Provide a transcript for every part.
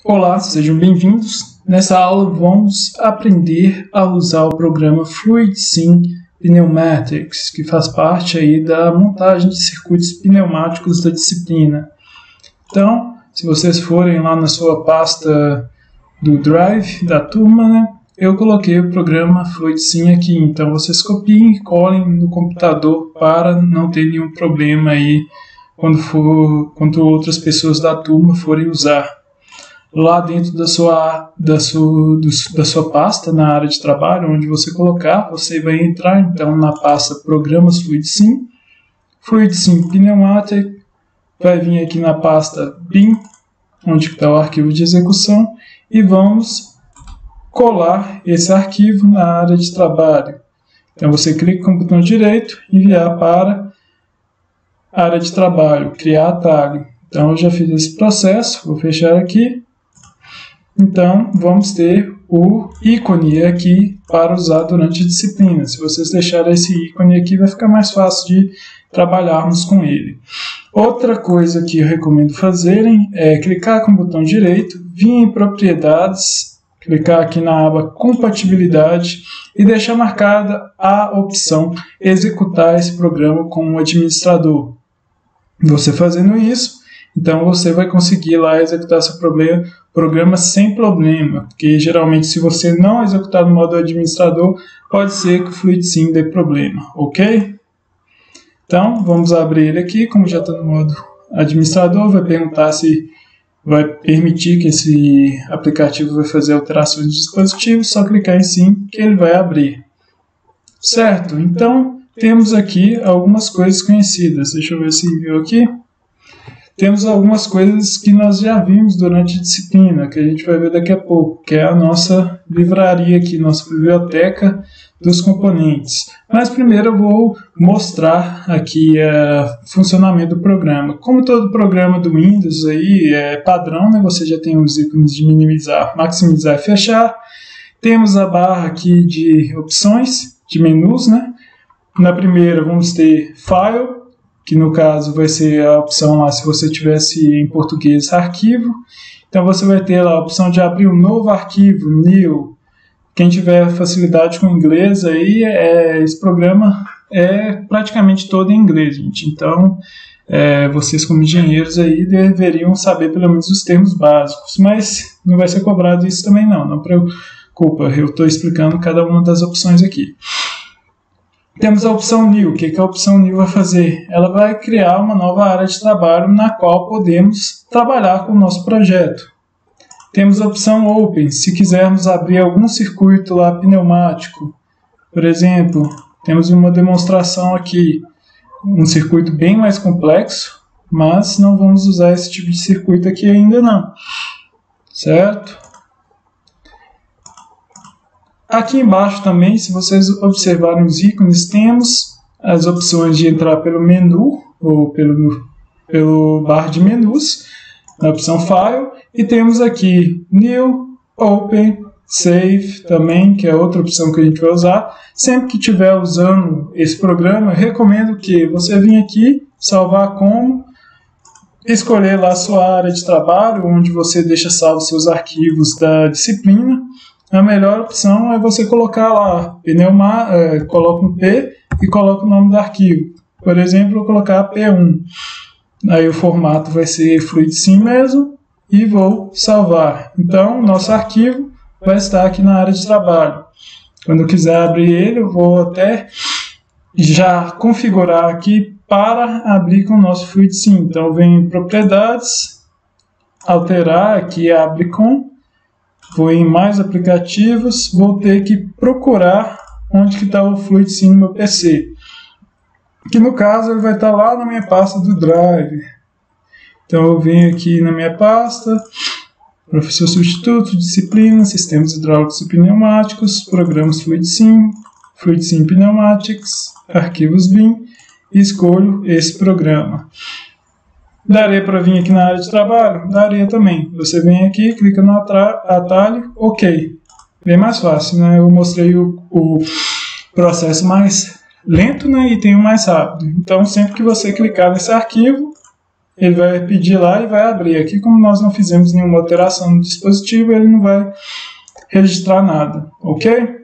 Olá, sejam bem-vindos. Nessa aula vamos aprender a usar o programa FluidSim Pneumatics, que faz parte aí da montagem de circuitos pneumáticos da disciplina. Então, se vocês forem lá na sua pasta do Drive da turma, né, eu coloquei o programa FluidSim aqui. Então, vocês copiem e colhem no computador para não ter nenhum problema aí quando outras pessoas da turma forem usar. Lá dentro da sua pasta, na área de trabalho, onde você colocar, você vai entrar então na pasta Programas FluidSim, FluidSim Pneumatic, vai vir aqui na pasta bin, onde está o arquivo de execução, e vamos colar esse arquivo na área de trabalho. Então você clica com o botão direito, enviar para a área de trabalho, criar atalho. Então eu já fiz esse processo, vou fechar aqui. Então, vamos ter o ícone aqui para usar durante a disciplina. Se vocês deixarem esse ícone aqui, vai ficar mais fácil de trabalharmos com ele. Outra coisa que eu recomendo fazerem é clicar com o botão direito, vir em Propriedades, clicar aqui na aba Compatibilidade e deixar marcada a opção Executar esse programa como administrador. Você fazendo isso, então você vai conseguir lá executar seu programa sem problema, porque geralmente se você não executar no modo administrador, pode ser que o FluidSim dê problema, ok? Então vamos abrir ele aqui, como já está no modo administrador, vai perguntar se vai permitir que esse aplicativo vai fazer alterações de dispositivo, só clicar em sim que ele vai abrir. Certo? Então temos aqui algumas coisas conhecidas, deixa eu ver se viu aqui. Temos algumas coisas que nós já vimos durante a disciplina, que a gente vai ver daqui a pouco, que é a nossa livraria aqui, nossa biblioteca dos componentes. Mas primeiro eu vou mostrar aqui o funcionamento do programa. Como todo programa do Windows aí é padrão, né? Você já tem os ícones de minimizar, maximizar e fechar. Temos a barra aqui de opções, de menus, né? Na primeira vamos ter File, que no caso vai ser a opção lá, se você tivesse em português, arquivo. Então você vai ter lá a opção de abrir um novo arquivo, new. Quem tiver facilidade com inglês, aí esse programa é praticamente todo em inglês, gente. Então vocês como engenheiros aí deveriam saber pelo menos os termos básicos, mas não vai ser cobrado isso também não preocupa, eu estou explicando cada uma das opções aqui. Temos a opção New. O que a opção New vai fazer? Ela vai criar uma nova área de trabalho na qual podemos trabalhar com o nosso projeto. Temos a opção Open. Se quisermos abrir algum circuito lá pneumático, por exemplo, temos uma demonstração aqui, um circuito bem mais complexo, mas não vamos usar esse tipo de circuito aqui ainda não, certo? Aqui embaixo também, se vocês observarem os ícones, temos as opções de entrar pelo menu, ou pelo bar de menus, na opção File, e temos aqui New, Open, Save também, que é outra opção que a gente vai usar. Sempre que estiver usando esse programa, eu recomendo que você venha aqui, salvar como, escolher lá a sua área de trabalho, onde você deixa salvos seus arquivos da disciplina. A melhor opção é você colocar lá, coloca um P e coloca o nome do arquivo. Por exemplo, eu vou colocar P1. Aí o formato vai ser FluidSim mesmo e vou salvar. Então, nosso arquivo vai estar aqui na área de trabalho. Quando eu quiser abrir ele, eu vou até já configurar aqui para abrir com o nosso FluidSim. Então, eu venho em Propriedades, alterar, aqui abre com. Vou em mais aplicativos, vou ter que procurar onde que está o FluidSim no meu PC. Que no caso ele vai estar lá na minha pasta do Drive. Então eu venho aqui na minha pasta, Professor Substituto, Disciplina, Sistemas Hidráulicos e Pneumáticos, Programas FluidSim, FluidSim Pneumatics, Arquivos bin e escolho esse programa. Daria para vir aqui na área de trabalho? Daria também. Você vem aqui, clica no atalho, ok. Bem mais fácil, né? Eu mostrei o processo mais lento, né? E tem o mais rápido. Então, sempre que você clicar nesse arquivo, ele vai pedir lá e vai abrir. Aqui, como nós não fizemos nenhuma alteração no dispositivo, ele não vai registrar nada, ok?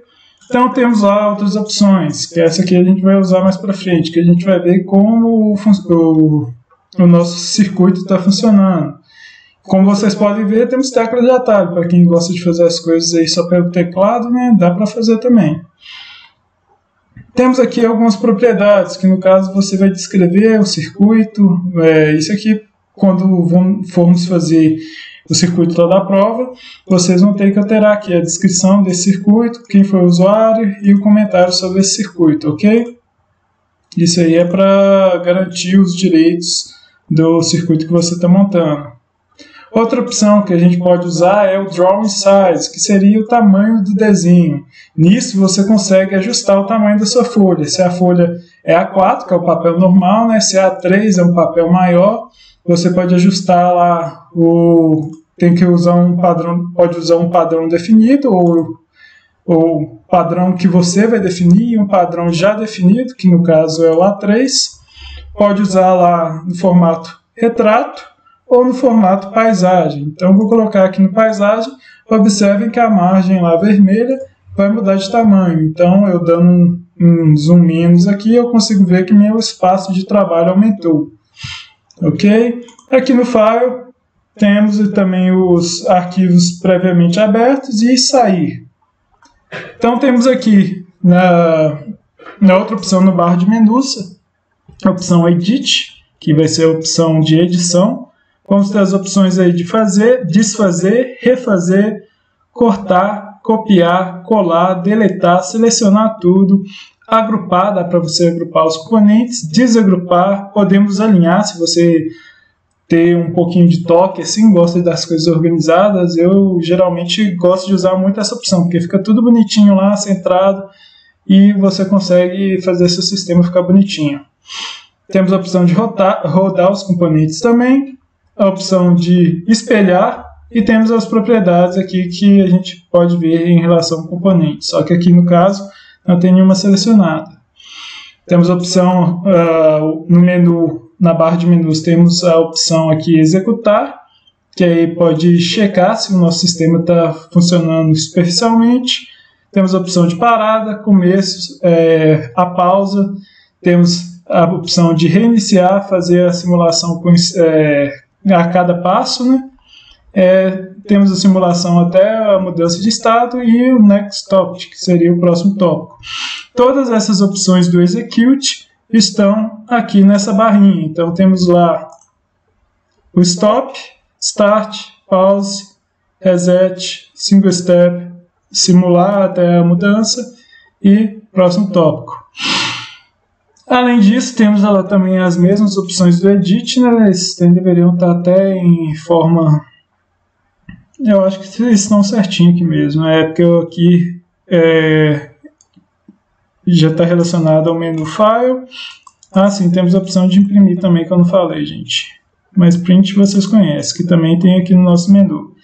Então temos lá outras opções, que essa aqui a gente vai usar mais para frente, que a gente vai ver como o nosso circuito está funcionando. Como vocês podem ver, temos tecla de atalho. Para quem gosta de fazer as coisas aí só pelo teclado, né, dá para fazer também. Temos aqui algumas propriedades, que no caso você vai descrever o circuito. Isso aqui, quando formos fazer o circuito lá da prova, vocês vão ter que alterar aqui a descrição desse circuito, quem foi o usuário e o comentário sobre esse circuito, ok? Isso aí é para garantir os direitos do circuito que você está montando. Outra opção que a gente pode usar é o Drawing Size, que seria o tamanho do desenho. Nisso você consegue ajustar o tamanho da sua folha. Se a folha é A4, que é o papel normal, né? Se a A3 é um papel maior, você pode ajustar lá tem que usar um padrão, pode usar um padrão definido ou padrão que você vai definir, um padrão já definido, que no caso é o A3. Pode usar lá no formato retrato ou no formato paisagem. Então vou colocar aqui no paisagem. Observem que a margem lá vermelha vai mudar de tamanho. Então eu dando um zoom menos aqui, eu consigo ver que meu espaço de trabalho aumentou. Ok? Aqui no file temos também os arquivos previamente abertos e sair. Então temos aqui na outra opção no bar de menus, a opção Edit, que vai ser a opção de edição. Vamos ter as opções aí de fazer, desfazer, refazer, cortar, copiar, colar, deletar, selecionar tudo, agrupar, dá para você agrupar os componentes, desagrupar, podemos alinhar, se você ter um pouquinho de toque, assim, gosta das coisas organizadas, eu geralmente gosto de usar muito essa opção, porque fica tudo bonitinho lá, centrado, e você consegue fazer seu sistema ficar bonitinho. Temos a opção de rodar os componentes também, a opção de espelhar, e temos as propriedades aqui que a gente pode ver em relação ao componente, só que aqui no caso não tem nenhuma selecionada. Temos a opção no menu, na barra de menus, temos a opção aqui executar, que aí pode checar se o nosso sistema está funcionando superficialmente. Temos a opção de parada, começo, a pausa, temos a opção de reiniciar, fazer a simulação a cada passo, né? Temos a simulação até a mudança de estado e o next topic, que seria o próximo tópico. Todas essas opções do Execute estão aqui nessa barrinha. Então temos lá o Stop, Start, Pause, Reset, Single Step, simular até a mudança e próximo tópico. Além disso, temos lá também as mesmas opções do Edit, né? Eles deveriam estar até em forma... Eu acho que eles estão certinho aqui mesmo. Porque aqui já está relacionado ao menu File. Sim, temos a opção de imprimir também, que eu não falei, gente. Mas Print vocês conhecem, que também tem aqui no nosso menu.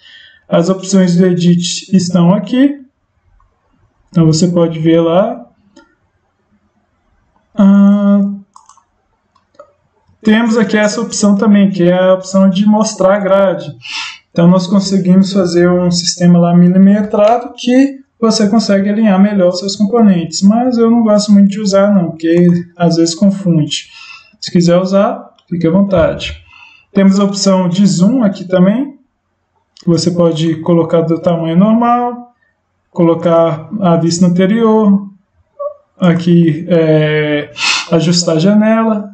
As opções do Edit estão aqui. Então você pode ver lá. Temos aqui essa opção também, que é a opção de mostrar a grade. Então nós conseguimos fazer um sistema lá milimetrado que você consegue alinhar melhor os seus componentes. Mas eu não gosto muito de usar não, porque às vezes confunde. Se quiser usar, fique à vontade. Temos a opção de zoom aqui também. Você pode colocar do tamanho normal, colocar a vista anterior, aqui ajustar a janela.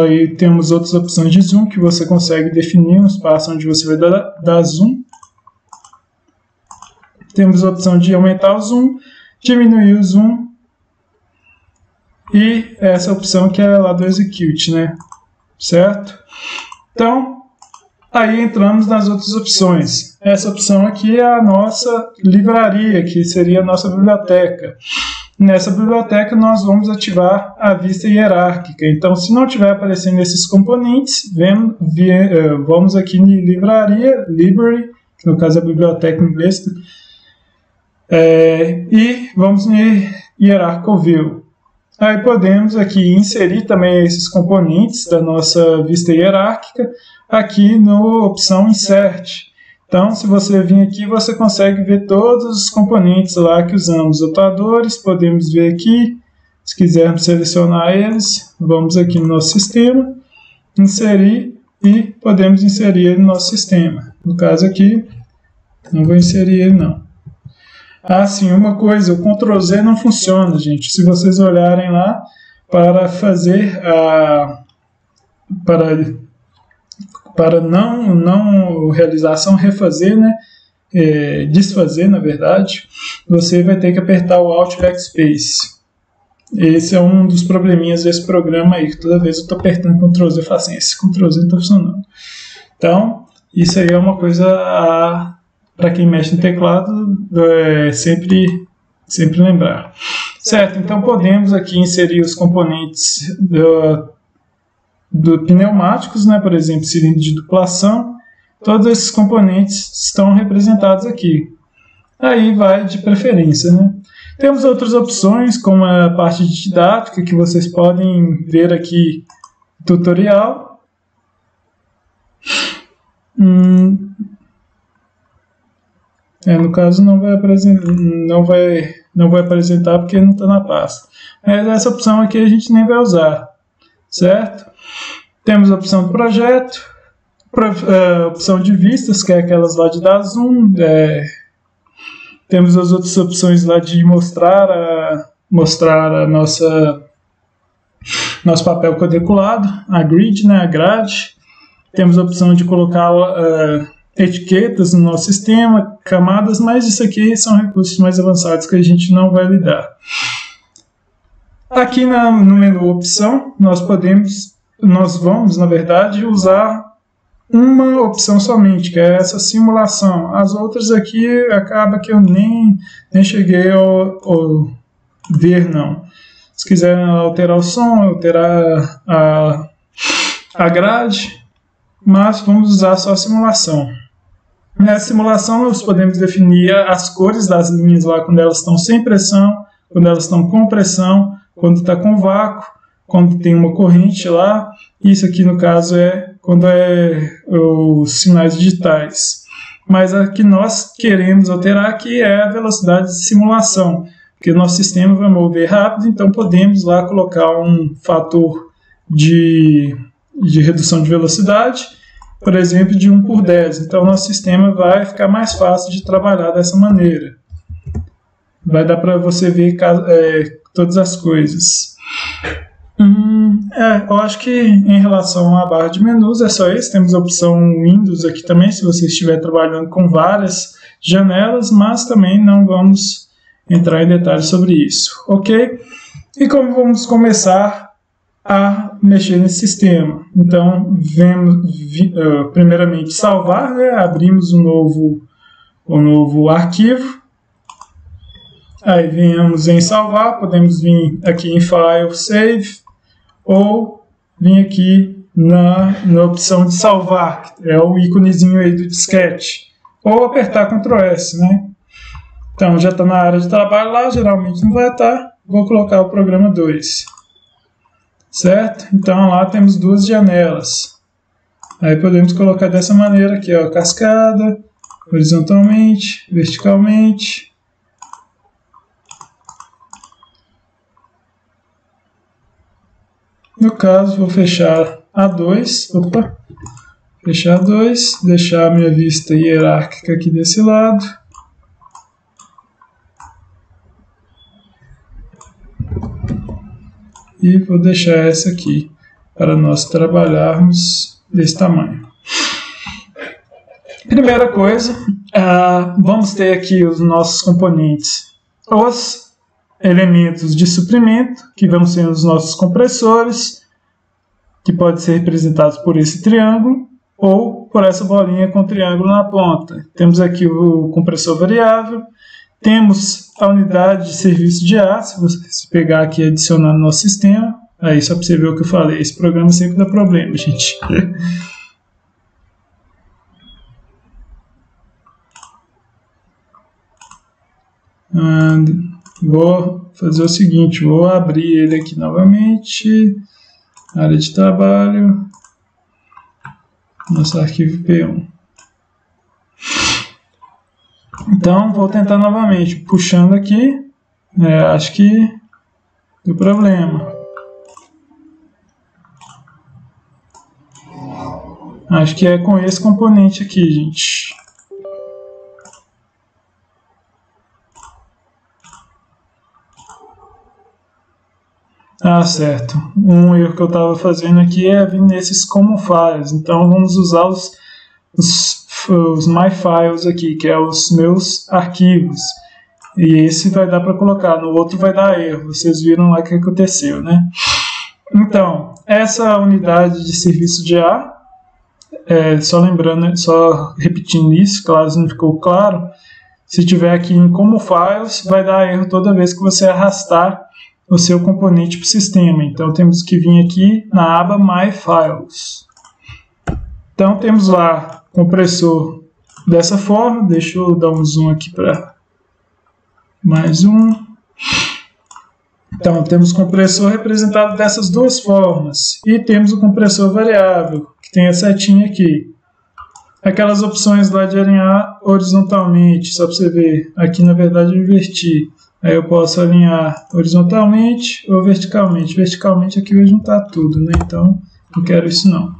Aí temos outras opções de zoom que você consegue definir um espaço onde você vai dar zoom. Temos a opção de aumentar o zoom, diminuir o zoom e essa opção que é lá do Execute, né? Certo? Então, aí entramos nas outras opções. Essa opção aqui é a nossa livraria, que seria a nossa biblioteca. Nessa biblioteca nós vamos ativar a vista hierárquica. Então, se não estiver aparecendo esses componentes, vamos aqui em livraria, library, que no caso é a biblioteca em inglês, e vamos em hierarchical view. Aí podemos aqui inserir também esses componentes da nossa vista hierárquica aqui na opção Insert. Então, se você vir aqui, você consegue ver todos os componentes lá que usamos. Atuadores, podemos ver aqui. Se quisermos selecionar eles, vamos aqui no nosso sistema, inserir e podemos inserir ele no nosso sistema. No caso aqui, não vou inserir ele não. Ah, sim, uma coisa, o Ctrl Z não funciona, gente. Se vocês olharem lá, para fazer a... para não realização, refazer, né? Desfazer, na verdade, você vai ter que apertar o Alt Backspace. Esse é um dos probleminhas desse programa aí, que toda vez eu estou apertando Ctrl Z e falo assim, esse Ctrl Z não está funcionando. Então, isso aí é uma coisa para quem mexe no teclado, sempre lembrar. Certo, então podemos aqui inserir os componentes do pneumáticos, né? Por exemplo, cilindro de duplação. Todos esses componentes estão representados aqui. Aí vai de preferência, né? Temos outras opções, como a parte de didática, que vocês podem ver aqui no tutorial. No caso não vai apresentar porque não está na pasta. Mas essa opção aqui a gente nem vai usar, certo? Temos a opção do projeto, opção de vistas, que é aquelas lá de dar zoom. Temos as outras opções lá de mostrar a nosso papel quadriculado, a grid, né, a grade. Temos a opção de colocar etiquetas no nosso sistema, camadas, mas isso aqui são recursos mais avançados que a gente não vai lidar. Aqui no menu opção, nós vamos, na verdade, usar uma opção somente, que é essa simulação. As outras aqui acaba que eu nem cheguei a ver, não. Se quiserem alterar o som, alterar a grade, mas vamos usar só a simulação. Na simulação nós podemos definir as cores das linhas lá quando elas estão sem pressão, quando elas estão com pressão, quando está com vácuo, quando tem uma corrente lá. Isso aqui no caso é quando é os sinais digitais. Mas a que nós queremos alterar aqui é a velocidade de simulação, porque o nosso sistema vai mover rápido, então podemos lá colocar um fator de redução de velocidade, por exemplo, de 1/10. Então, nosso sistema vai ficar mais fácil de trabalhar dessa maneira. Vai dar para você ver todas as coisas. Eu acho que em relação à barra de menus é só isso. Temos a opção Windows aqui também, se você estiver trabalhando com várias janelas, mas também não vamos entrar em detalhes sobre isso, ok? E como vamos começar a mexer nesse sistema? Então, primeiramente salvar, né? Abrimos um novo arquivo. Aí viemos em salvar, podemos vir aqui em File, Save, ou vir aqui na opção de salvar, que é o íconezinho aí do disquete, ou apertar Ctrl S, né? Então já está na área de trabalho lá, geralmente não vai estar, vou colocar o programa 2, certo? Então lá temos duas janelas, aí podemos colocar dessa maneira aqui, ó, cascada, horizontalmente, verticalmente. No caso, vou fechar A2, fechar A2, deixar a minha vista hierárquica aqui desse lado. E vou deixar essa aqui, para nós trabalharmos desse tamanho. Primeira coisa, vamos ter aqui os nossos componentes, os elementos de suprimento, que vão ser os nossos compressores, que podem ser representados por esse triângulo, ou por essa bolinha com triângulo na ponta. Temos aqui o compressor variável, temos a unidade de serviço de ar, se você pegar aqui e adicionar no nosso sistema, aí só para você ver o que eu falei, esse programa sempre dá problema, gente. Vou fazer o seguinte, vou abrir ele aqui novamente, área de trabalho, nosso arquivo P1. Então, vou tentar novamente, puxando aqui, acho que deu problema. Acho que é com esse componente aqui, gente. Ah, certo. Um erro que eu estava fazendo aqui é vir nesses common files. Então, vamos usar os my files aqui, que é os meus arquivos. E esse vai dar para colocar, no outro vai dar erro. Vocês viram lá o que aconteceu, né? Então, essa unidade de serviço de ar, só lembrando, só repetindo isso, caso não ficou claro, se tiver aqui em como files, vai dar erro toda vez que você arrastar o seu componente para o sistema. Então, temos que vir aqui na aba My Files. Então, temos lá compressor dessa forma. Deixa eu dar um zoom aqui para mais um. Então, temos o compressor representado dessas duas formas. E temos o compressor variável, que tem a setinha aqui. Aquelas opções lá de alinhar horizontalmente, só para você ver. Aqui, na verdade, eu inverti. Aí eu posso alinhar horizontalmente ou verticalmente. Verticalmente aqui vai juntar tudo, né? Então, não quero isso não.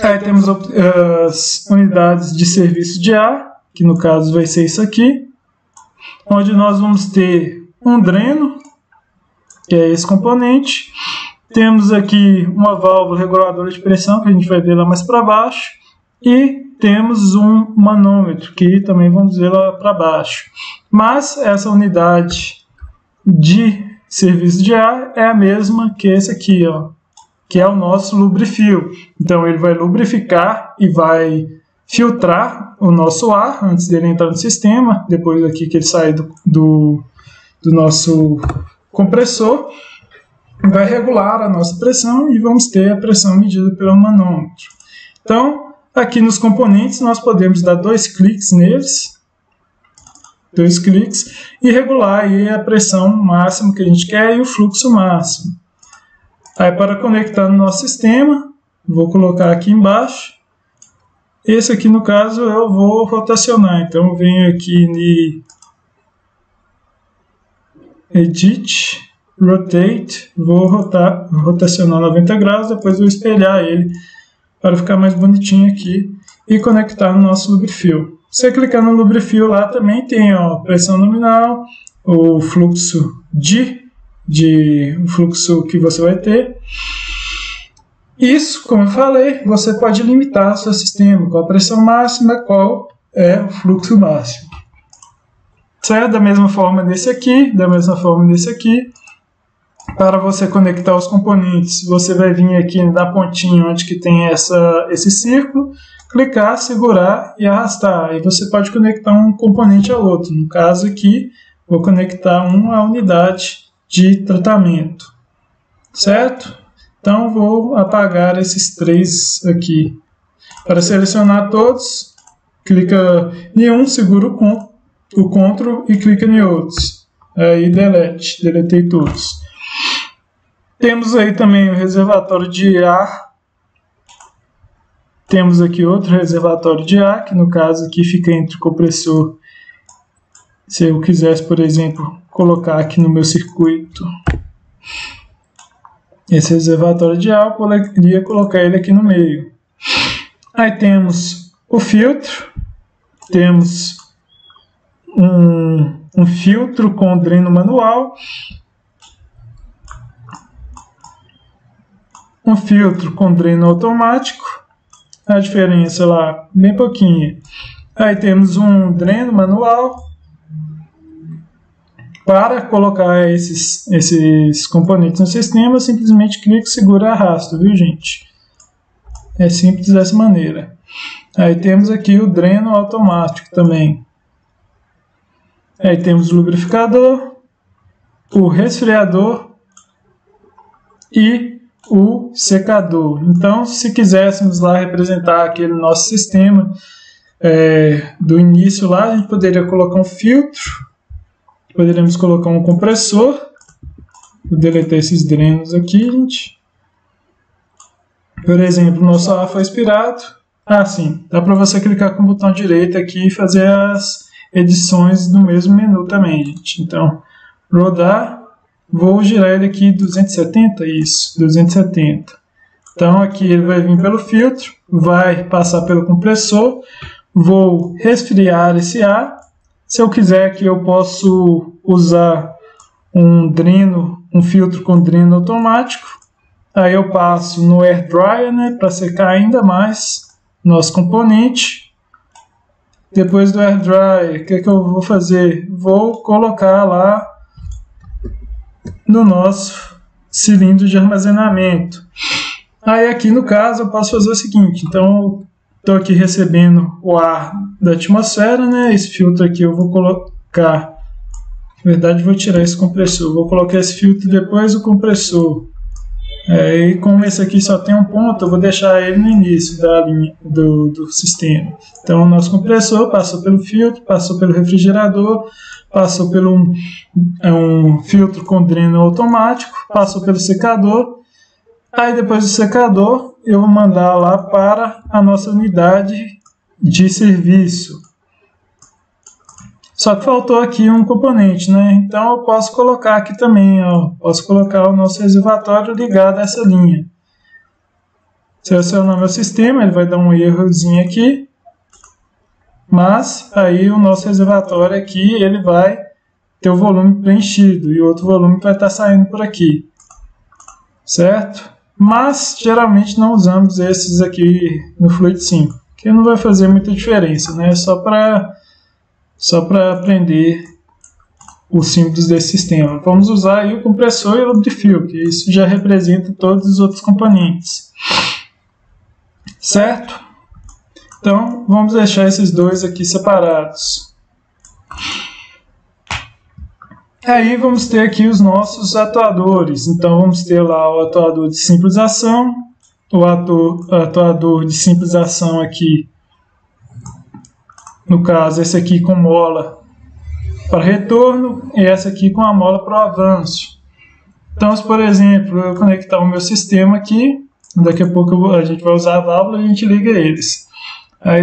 Aí temos as unidades de serviço de ar, que no caso vai ser isso aqui. Onde nós vamos ter um dreno, que é esse componente. Temos aqui uma válvula reguladora de pressão, que a gente vai ver lá mais para baixo. E temos um manômetro, que também vamos ver lá para baixo. Mas essa unidade de serviço de ar é a mesma que esse aqui, ó, que é o nosso lubrifil. Então ele vai lubrificar e vai filtrar o nosso ar antes dele entrar no sistema, depois aqui que ele sai do nosso compressor, vai regular a nossa pressão e vamos ter a pressão medida pelo manômetro. Então, aqui nos componentes nós podemos dar 2 cliques neles, 2 cliques, e regular aí a pressão máxima que a gente quer e o fluxo máximo. Aí para conectar no nosso sistema, vou colocar aqui embaixo. Esse aqui no caso eu vou rotacionar, então eu venho aqui em Edit, Rotate, vou rotacionar 90 graus, depois vou espelhar ele para ficar mais bonitinho aqui e conectar no nosso lubrifil. Se você clicar no lubrifil lá também tem a pressão nominal, o fluxo o fluxo que você vai ter. Isso, como eu falei, você pode limitar o seu sistema, qual a pressão máxima, qual é o fluxo máximo. Certo? Da mesma forma desse aqui, Para você conectar os componentes, você vai vir aqui na pontinha onde que tem esse círculo, clicar, segurar e arrastar. Aí você pode conectar um componente ao outro. No caso aqui, vou conectar à unidade de tratamento. Certo? Então, vou apagar esses 3 aqui. Para selecionar todos, clica em um, segura o Ctrl e clica em outros. Aí, delete, deletei todos. Temos aí também o reservatório de ar. Temos aqui outro reservatório de ar, que no caso aqui fica entre o compressor. Se eu quisesse, por exemplo, colocar aqui no meu circuito esse reservatório de ar, eu poderia colocar ele aqui no meio. Aí temos o filtro, temos um filtro com dreno manual, um filtro com dreno automático, a diferença lá, bem pouquinho. Aí temos um dreno manual. Para colocar esses componentes no sistema, simplesmente clica, segura e arrasta, viu, gente? É simples dessa maneira. Aí temos aqui o dreno automático também. Aí temos o lubrificador, o resfriador e o secador. Então, se quiséssemos lá representar aquele nosso sistema do início lá, a gente poderia colocar um filtro Poderíamos colocar um compressor. Vou deletar esses drenos aqui, gente. Por exemplo, o nosso ar foi expirado. Sim, dá para você clicar com o botão direito aqui e fazer as edições no mesmo menu também, gente. Então, rodar, vou girar ele aqui 270, isso, 270. Então, aqui ele vai vir pelo filtro, vai passar pelo compressor, vou resfriar esse ar. Se eu quiser aqui, eu posso usar um dreno, um filtro com dreno automático. Aí eu passo no Air Dryer, né, para secar ainda mais nosso componente. Depois do Air Dryer, o que eu vou fazer? Vou colocar lá no nosso cilindro de armazenamento. Aí aqui no caso eu posso fazer o seguinte, então estou aqui recebendo o ar da atmosfera, né? Esse filtro aqui eu vou colocar, na verdade vou tirar esse compressor, vou colocar esse filtro depois do compressor. E como esse aqui só tem um ponto, eu vou deixar ele no início da linha do sistema. Então o nosso compressor passou pelo filtro, passou pelo refrigerador, passou pelo um filtro com dreno automático, passou pelo secador. Aí depois do secador eu vou mandar lá para a nossa unidade de serviço. Só que faltou aqui um componente, né? Então eu posso colocar aqui também, ó, posso colocar o nosso reservatório ligado a essa linha. Selecionar meu sistema, ele vai dar um errozinho aqui. Mas aí o nosso reservatório aqui, ele vai ter o volume preenchido e outro volume vai estar saindo por aqui. Certo? Mas geralmente não usamos esses aqui no FluidSync, que não vai fazer muita diferença, né? Só para aprender os símbolos desse sistema. Vamos usar aí o compressor e o lubrifil, que isso já representa todos os outros componentes. Certo? Então, vamos deixar esses dois aqui separados. Aí vamos ter aqui os nossos atuadores. Então vamos ter lá o atuador de simples ação, o atuador de simples ação aqui, no caso esse aqui com mola para retorno e essa aqui com a mola para o avanço. Então se por exemplo eu conectar o meu sistema aqui, daqui a pouco a gente vai usar a válvula e a gente liga eles. Aí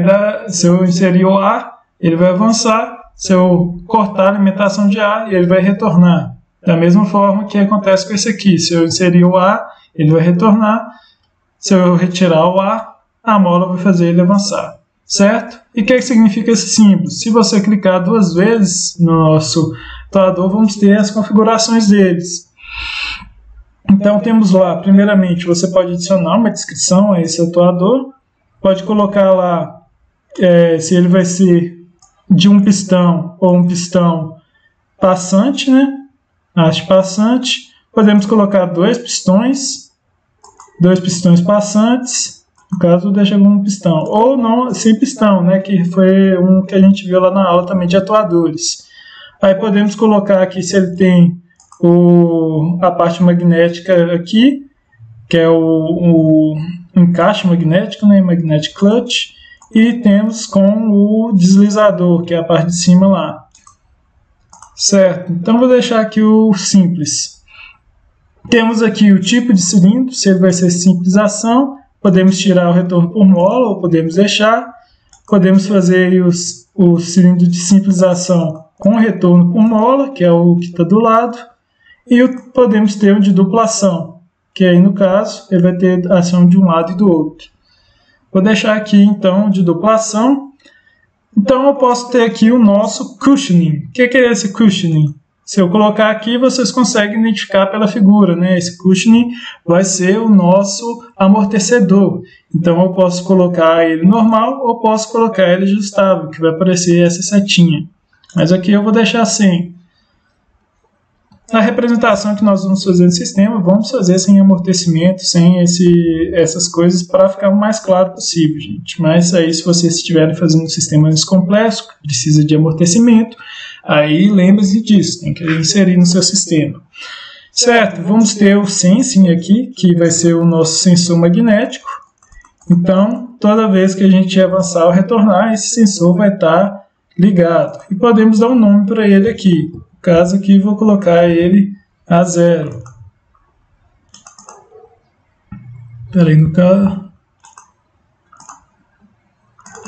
se eu inserir o ar, ele vai avançar. Se eu cortar a alimentação de ar, ele vai retornar. Da mesma forma que acontece com esse aqui. Se eu inserir o ar, ele vai retornar. Se eu retirar o ar, a mola vai fazer ele avançar. Certo? E o que significa esse símbolo? Se você clicar duas vezes no nosso atuador, vamos ter as configurações deles. Então temos lá, primeiramente, você pode adicionar uma descrição a esse atuador. Pode colocar lá se ele vai ser de um pistão ou um pistão passante, né? Haste passante. Podemos colocar dois pistões passantes. No caso, deixa algum pistão. Ou não, sem pistão, né? Que foi um que a gente viu lá na aula também de atuadores. Aí podemos colocar aqui se ele tem a parte magnética aqui, que é o encaixe magnético, né? Magnetic clutch. E temos com o deslizador, que é a parte de cima lá. Certo? Então vou deixar aqui o simples. Temos aqui o tipo de cilindro, se ele vai ser simples ação. Podemos tirar o retorno por mola ou podemos deixar. Podemos fazer o cilindro de simples ação com retorno por mola, que é o que está do lado. E podemos ter o de dupla ação, que aí no caso ele vai ter ação de um lado e do outro. Vou deixar aqui então de dupla ação. Então eu posso ter aqui o nosso cushioning. O que é esse cushioning? Se eu colocar aqui, vocês conseguem identificar pela figura, né? Esse cushioning vai ser o nosso amortecedor. Então eu posso colocar ele normal ou posso colocar ele ajustável, que vai aparecer essa setinha. Mas aqui eu vou deixar sem. A representação que nós vamos fazer no sistema, vamos fazer sem amortecimento, sem essas coisas, para ficar o mais claro possível, gente. Mas aí, se vocês estiverem fazendo um sistema mais complexo, que precisa de amortecimento, aí lembre-se disso, tem que inserir no seu sistema. Certo, vamos ter o sensing aqui, que vai ser o nosso sensor magnético. Então, toda vez que a gente avançar ou retornar, esse sensor vai estar ligado. E podemos dar um nome para ele aqui. caso aqui, vou colocar ele a 0. Espera aí, no caso...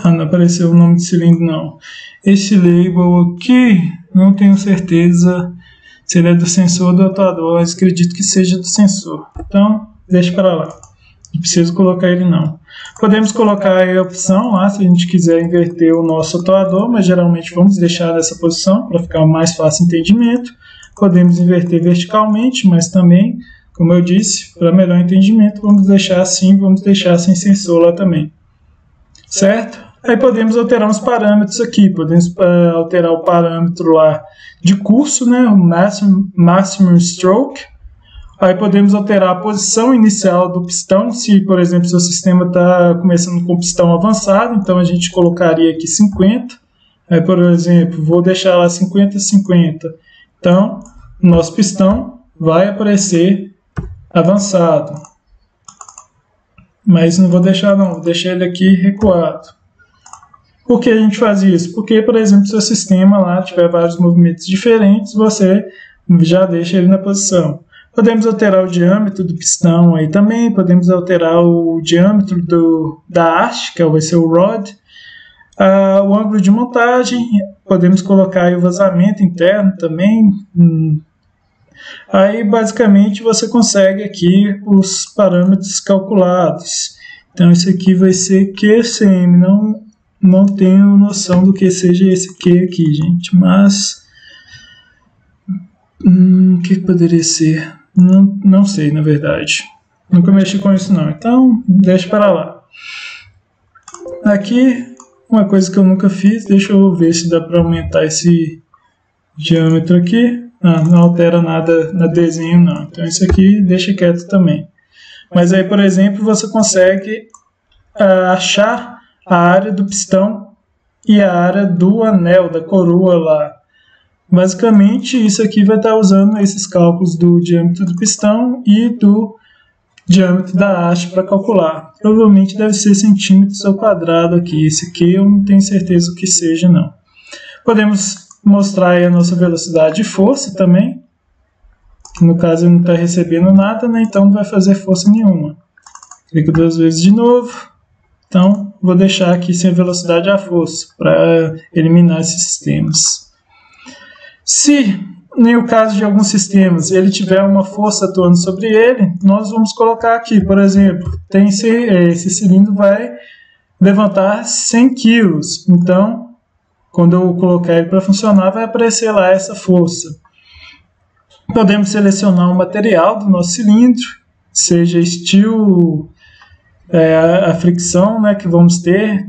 não apareceu o nome de cilindro, não. Esse label aqui, não tenho certeza se ele é do sensor ou do atuador, mas acredito que seja do sensor. Então, deixa para lá. Não preciso colocar ele, não. Podemos colocar aí a opção lá, se a gente quiser inverter o nosso atuador, mas geralmente vamos deixar nessa posição para ficar mais fácil entendimento. Podemos inverter verticalmente, mas também, como eu disse, para melhor entendimento, vamos deixar assim, vamos deixar sem sensor lá também. Certo? Aí podemos alterar uns parâmetros aqui, podemos alterar o parâmetro lá de curso, né, o maximum stroke. Aí podemos alterar a posição inicial do pistão, se, por exemplo, seu sistema está começando com pistão avançado, então a gente colocaria aqui 50. Aí, por exemplo, vou deixar lá 50, 50. Então, o nosso pistão vai aparecer avançado. Mas não vou deixar não, vou deixar ele aqui recuado. Por que a gente faz isso? Porque, por exemplo, se o seu sistema lá tiver vários movimentos diferentes, você já deixa ele na posição. Podemos alterar o diâmetro do pistão aí também, podemos alterar o diâmetro da haste, que vai ser o rod. O ângulo de montagem, podemos colocar aí o vazamento interno também. Aí, basicamente, você consegue aqui os parâmetros calculados. Então, esse aqui vai ser QCM, não tenho noção do que seja esse Q aqui, gente, mas... o que poderia ser? Não sei, na verdade. Nunca mexi com isso, não. Então, deixa para lá. Aqui, uma coisa que eu nunca fiz, deixa eu ver se dá para aumentar esse diâmetro aqui. Não altera nada no desenho, não. Então, isso aqui deixa quieto também. Mas aí, por exemplo, você consegue achar a área do pistão e a área do anel, da coroa lá. Basicamente, isso aqui vai estar usando esses cálculos do diâmetro do pistão e do diâmetro da haste para calcular. Provavelmente deve ser centímetros ao quadrado aqui. Esse aqui eu não tenho certeza o que seja, não. Podemos mostrar aí a nossa velocidade de força também. No caso, ele não está recebendo nada, né? Então não vai fazer força nenhuma. Clico 2 vezes de novo. Então, vou deixar aqui sem velocidade a força, para eliminar esses sistemas. Se, no caso de alguns sistemas, ele tiver uma força atuando sobre ele, nós vamos colocar aqui, por exemplo, esse cilindro vai levantar 100 kg. Então, quando eu colocar ele para funcionar, vai aparecer lá essa força. Podemos selecionar o material do nosso cilindro, seja steel... a fricção, né, que vamos ter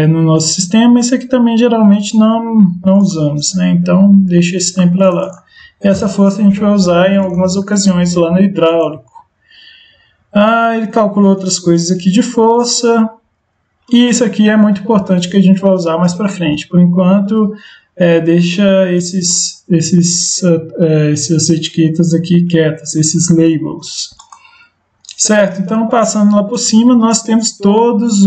no nosso sistema. Isso aqui também geralmente não usamos, né? Então deixa esse tempo lá. Essa força a gente vai usar em algumas ocasiões lá no hidráulico. Ele calculou outras coisas aqui de força, e isso aqui é muito importante que a gente vai usar mais para frente. Por enquanto, deixa essas etiquetas aqui quietas, esses labels. Certo, então passando lá por cima, nós temos todos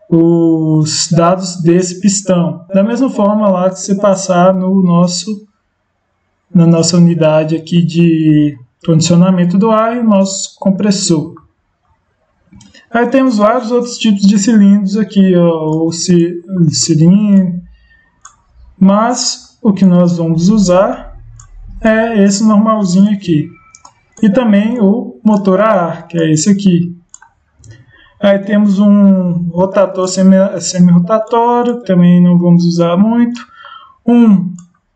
os dados desse pistão. Da mesma forma lá que você passar na nossa unidade aqui de condicionamento do ar e o nosso compressor. Aí temos vários outros tipos de cilindros aqui, ó, o cilindro, mas o que nós vamos usar é esse normalzinho aqui. E também o motor a ar, que é esse aqui. Aí temos um rotator semi-rotatório, também não vamos usar muito.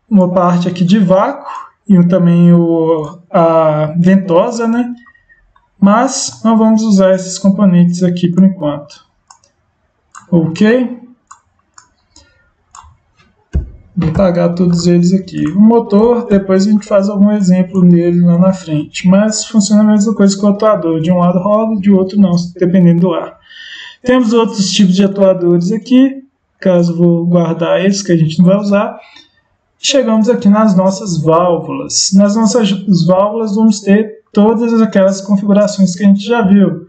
Uma parte aqui de vácuo e também a ventosa, né? Mas não vamos usar esses componentes aqui por enquanto. Ok? Vou apagar todos eles aqui. O motor, depois a gente faz algum exemplo nele lá na frente. Mas funciona a mesma coisa que o atuador. De um lado roda, de outro não, dependendo do ar. Temos outros tipos de atuadores aqui. Caso vou guardar eles, que a gente não vai usar. Chegamos aqui nas nossas válvulas. Nas nossas válvulas vamos ter todas aquelas configurações que a gente já viu.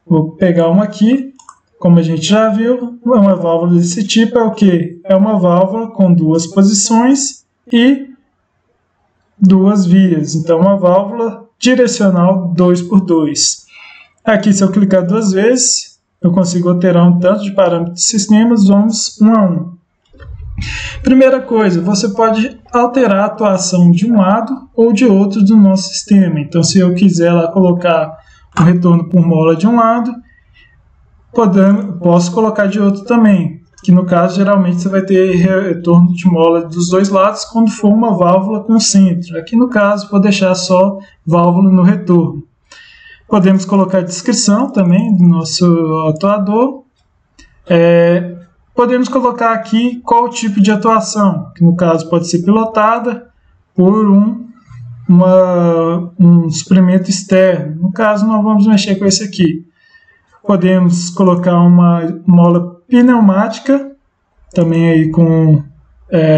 Vou pegar uma aqui. Como a gente já viu, uma válvula desse tipo é o quê? É uma válvula com duas posições e duas vias, então uma válvula direcional 2x2. Aqui, se eu clicar duas vezes, eu consigo alterar um tanto de parâmetros de sistemas, vamos um a um. Primeira coisa, você pode alterar a atuação de um lado ou de outro do nosso sistema. Então, se eu quiser lá colocar o retorno por mola de um lado, posso colocar de outro também, que no caso geralmente você vai ter retorno de mola dos dois lados quando for uma válvula com centro. Aqui no caso vou deixar só válvula no retorno. Podemos colocar a descrição também do nosso atuador. Podemos colocar aqui qual tipo de atuação, que no caso pode ser pilotada por um suprimento externo. No caso não vamos mexer com esse aqui. Podemos colocar uma mola pneumática, também aí com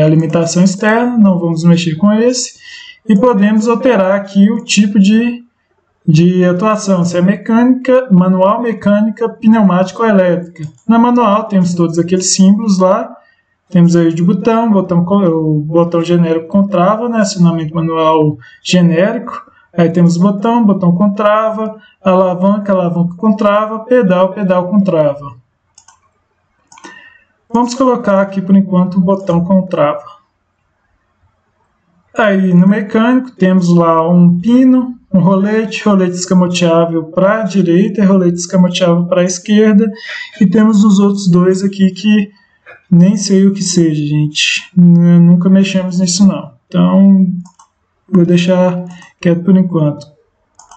alimentação externa, não vamos mexer com esse. E podemos alterar aqui o tipo de atuação, se é mecânica, manual, mecânica, pneumática ou elétrica. Na manual temos todos aqueles símbolos lá, temos aí de o botão genérico com trava, né, acionamento manual genérico. Aí temos botão com trava, alavanca com trava, pedal com trava. Vamos colocar aqui por enquanto o botão com trava. Aí no mecânico temos lá um pino, um rolete escamoteável para a direita e rolete escamoteável para a esquerda. E temos os outros dois aqui que nem sei o que seja, gente. Nunca mexemos nisso não. Então vou deixar quieto por enquanto.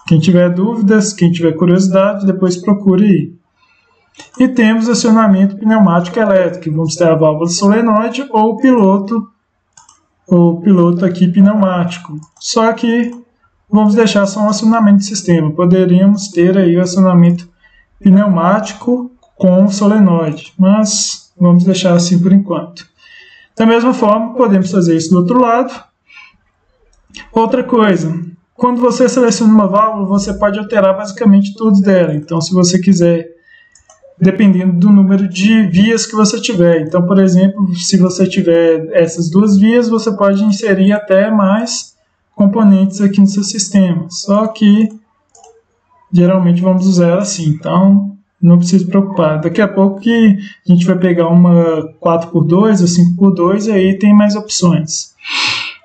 Quem tiver dúvidas, quem tiver curiosidade, depois procure aí. E temos acionamento pneumático elétrico. Vamos ter a válvula solenoide ou o piloto aqui pneumático. Só que vamos deixar só um acionamento de sistema. Poderíamos ter aí o acionamento pneumático com solenoide, mas vamos deixar assim por enquanto. Da mesma forma, podemos fazer isso do outro lado. Outra coisa, quando você seleciona uma válvula, você pode alterar basicamente tudo dela. Então, se você quiser, dependendo do número de vias que você tiver. Então, por exemplo, se você tiver essas duas vias, você pode inserir até mais componentes aqui no seu sistema. Só que, geralmente, vamos usar ela assim. Então, não precisa se preocupar. Daqui a pouco que a gente vai pegar uma 4x2 ou 5x2 e aí tem mais opções.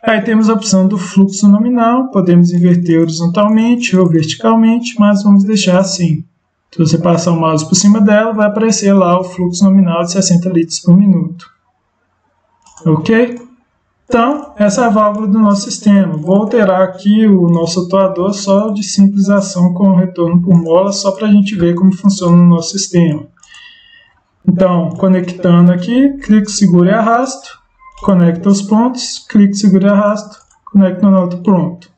Aí temos a opção do fluxo nominal, podemos inverter horizontalmente ou verticalmente, mas vamos deixar assim. Se você passar o mouse por cima dela, vai aparecer lá o fluxo nominal de 60 litros por minuto. Ok? Então, essa é a válvula do nosso sistema. Vou alterar aqui o nosso atuador só de simples ação com retorno por mola, só para a gente ver como funciona o nosso sistema. Então, conectando aqui, clico, seguro e arrasto. Conecta os pontos, clique, segura e arrasto, conecta no outro, pronto.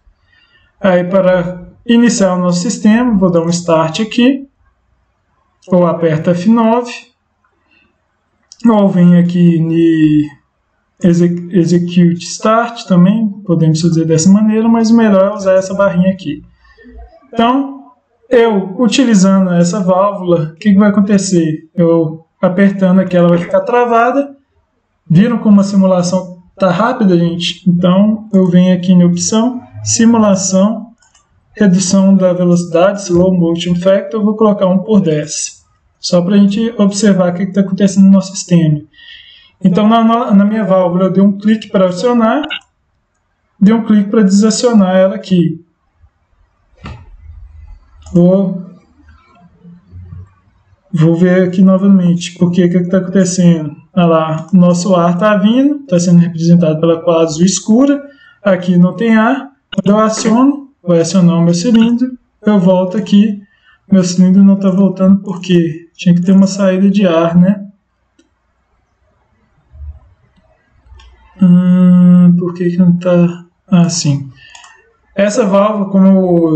Aí para iniciar o nosso sistema, vou dar um start aqui, ou aperto F9, ou venho aqui em Execute Start também, podemos fazer dessa maneira, mas o melhor é usar essa barrinha aqui. Então, eu utilizando essa válvula, o que vai acontecer? Eu apertando aqui, ela vai ficar travada. Viram como a simulação está rápida, gente? Então, eu venho aqui em opção, simulação, redução da velocidade, Slow Motion Factor, eu vou colocar 1/10. Só para a gente observar o que está acontecendo no nosso sistema. Então, na minha válvula, eu dei um clique para acionar, dei um clique para desacionar ela aqui. Vou ver aqui novamente porque o que está acontecendo. Olha lá, nosso ar está vindo, está sendo representado pela cor azul escura. Aqui não tem ar. Quando eu aciono, vai acionar o meu cilindro. Eu volto aqui, meu cilindro não está voltando porque tinha que ter uma saída de ar, né? Por que não está assim? Essa válvula, como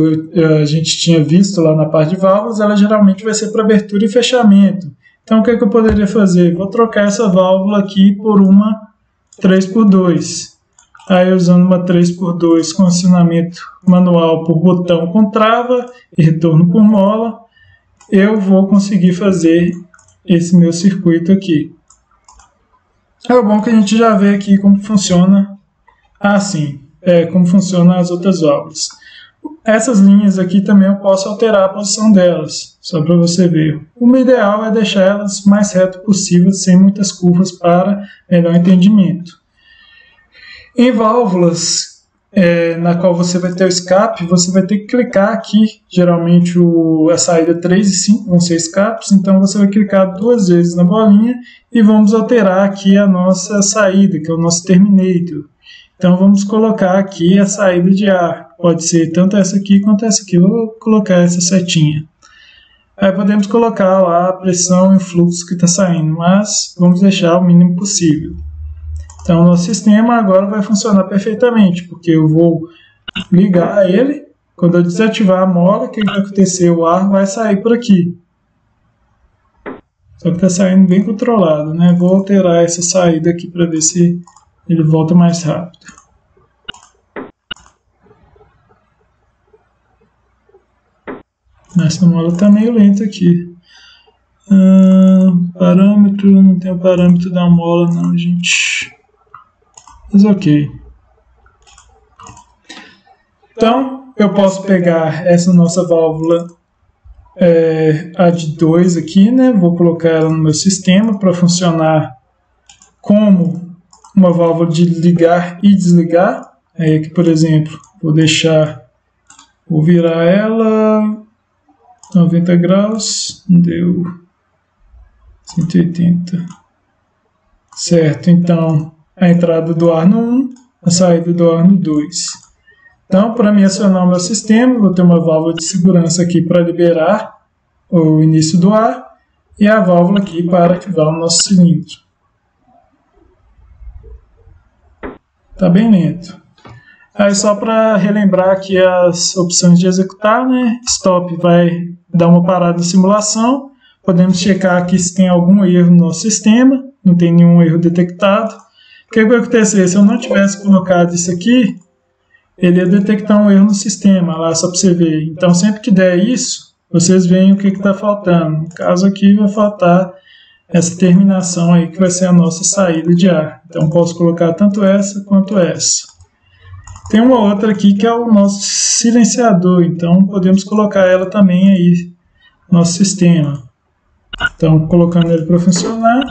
a gente tinha visto lá na parte de válvulas, ela geralmente vai ser para abertura e fechamento. Então, o que eu poderia fazer? Vou trocar essa válvula aqui por uma 3x2. Aí, usando uma 3x2 com acionamento manual por botão com trava e retorno por mola, eu vou conseguir fazer esse meu circuito aqui. É bom que a gente já vê aqui como funciona assim. como funcionam as outras válvulas. Essas linhas aqui também eu posso alterar a posição delas, só para você ver. O ideal é deixar elas o mais reto possível, sem muitas curvas para melhor entendimento. Em válvulas na qual você vai ter o escape, você vai ter que clicar aqui. Geralmente a saída 3 e 5 vão ser escapes, então você vai clicar 2 vezes na bolinha e vamos alterar aqui a nossa saída, que é o nosso terminator. Então vamos colocar aqui a saída de ar. Pode ser tanto essa aqui quanto essa aqui. Eu vou colocar essa setinha. Aí podemos colocar lá a pressão e o fluxo que está saindo, mas vamos deixar o mínimo possível. Então, o nosso sistema agora vai funcionar perfeitamente, porque eu vou ligar ele. Quando eu desativar a mola, o que vai acontecer? O ar vai sair por aqui. Só que está saindo bem controlado, né? Vou alterar essa saída aqui para ver se ele volta mais rápido. Essa mola está meio lenta aqui. Parâmetro, não tem o parâmetro da mola não, gente. Mas ok. Então, eu posso pegar essa nossa válvula, a de 2 aqui, né? Vou colocar ela no meu sistema para funcionar como uma válvula de ligar e desligar. Aí aqui, por exemplo, vou virar ela 90 graus, deu 180. Certo, então a entrada do ar no 1, a saída do ar no 2. Então, para me acionar o meu sistema, vou ter uma válvula de segurança aqui para liberar o início do ar e a válvula aqui para ativar o nosso cilindro. Está bem lento. Aí só para relembrar aqui as opções de executar, né? Stop vai dar uma parada na simulação. Podemos checar aqui se tem algum erro no nosso sistema. Não tem nenhum erro detectado. O que vai acontecer? Se eu não tivesse colocado isso aqui, ele ia detectar um erro no sistema, lá só para você ver. Então, sempre que der isso, vocês veem o que está faltando. No caso aqui, vai faltar essa terminação aí, que vai ser a nossa saída de ar. Então, posso colocar tanto essa quanto essa. Tem uma outra aqui que é o nosso silenciador, então podemos colocar ela também aí no nosso sistema. Então, colocando ele para funcionar.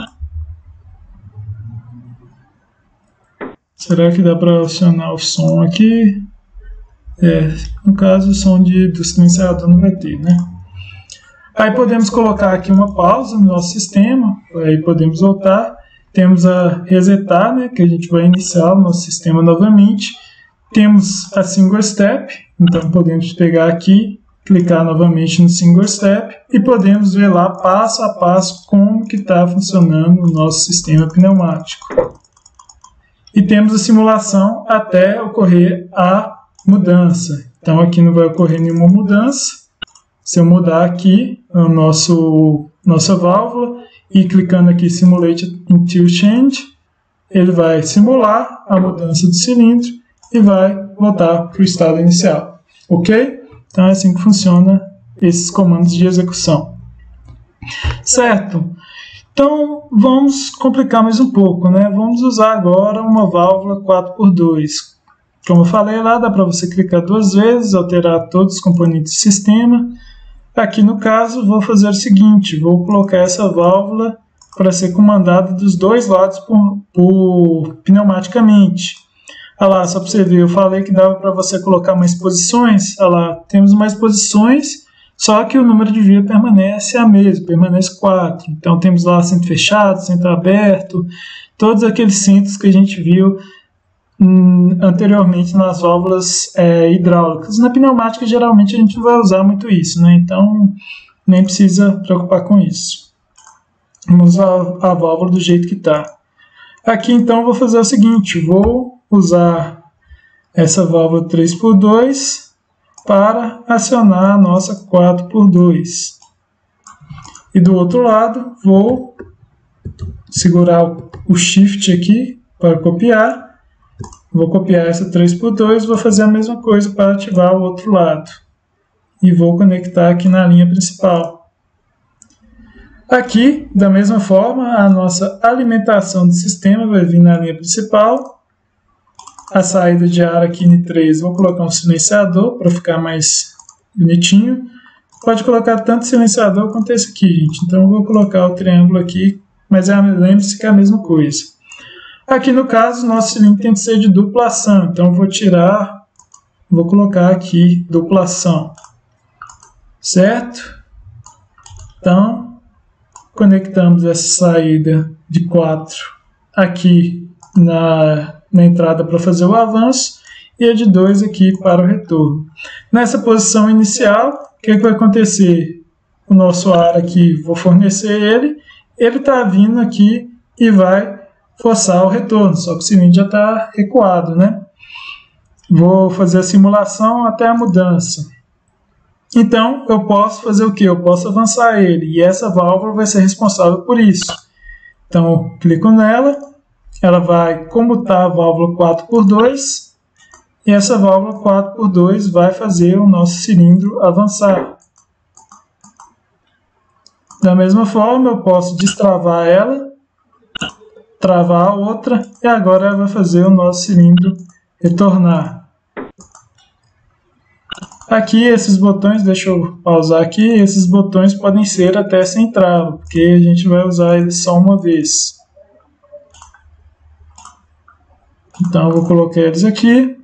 Será que dá para acionar o som aqui? No caso, o som do silenciador não vai ter, né? Aí podemos colocar aqui uma pausa no nosso sistema, aí podemos voltar. Temos a resetar, né, que a gente vai iniciar o nosso sistema novamente. Temos a single step, então podemos pegar aqui, clicar novamente no single step e podemos ver lá passo a passo como que está funcionando o nosso sistema pneumático. E temos a simulação até ocorrer a mudança. Então aqui não vai ocorrer nenhuma mudança. Se eu mudar aqui a nossa válvula e clicando aqui Simulate Until Change, ele vai simular a mudança do cilindro e vai voltar para o estado inicial. Ok? Então é assim que funciona esses comandos de execução. Certo? Então, vamos complicar mais um pouco, né? Vamos usar agora uma válvula 4x2. Como eu falei lá, dá para você clicar 2 vezes, alterar todos os componentes do sistema. Aqui no caso, vou fazer o seguinte, vou colocar essa válvula para ser comandada dos dois lados pneumaticamente. Olha lá, só para você ver, eu falei que dava para você colocar mais posições. Olha lá, temos mais posições, só que o número de via permanece a mesma, permanece 4. Então temos lá centro fechado, centro aberto, todos aqueles centros que a gente viu anteriormente nas válvulas hidráulicas. Na pneumática geralmente a gente não vai usar muito isso, né? Então nem precisa preocupar com isso. Vamos usar a válvula do jeito que está. Aqui então eu vou fazer o seguinte, vou usar essa válvula 3x2 para acionar a nossa 4x2. E do outro lado, vou segurar o Shift aqui para copiar. Vou copiar essa 3x2 e vou fazer a mesma coisa para ativar o outro lado. E vou conectar aqui na linha principal. Aqui, da mesma forma, a nossa alimentação do sistema vai vir na linha principal. a saída de ar aqui em 3, vou colocar um silenciador para ficar mais bonitinho. Pode colocar tanto silenciador quanto esse aqui, gente. Então eu vou colocar o triângulo aqui, mas lembre-se que é a mesma coisa. Aqui no caso, nosso cilindro tem que ser de dupla ação, então eu vou tirar, vou colocar aqui dupla ação, certo? Então, conectamos essa saída de 4 aqui na entrada para fazer o avanço e a de 2 aqui para o retorno. Nessa posição inicial, o que vai acontecer? O nosso ar aqui, vou fornecer ele está vindo aqui e vai forçar o retorno, só que o cilindro já está recuado, né? Vou fazer a simulação até a mudança. Então, eu posso fazer o quê? Eu posso avançar ele, e essa válvula vai ser responsável por isso. Então, eu clico nela, ela vai comutar a válvula 4x2, e essa válvula 4x2 vai fazer o nosso cilindro avançar. Da mesma forma, eu posso destravar ela, travar a outra, e agora ela vai fazer o nosso cilindro retornar. Aqui, esses botões, deixa eu pausar aqui, esses botões podem ser até sem trava, porque a gente vai usar eles só uma vez. Então, eu vou colocar eles aqui.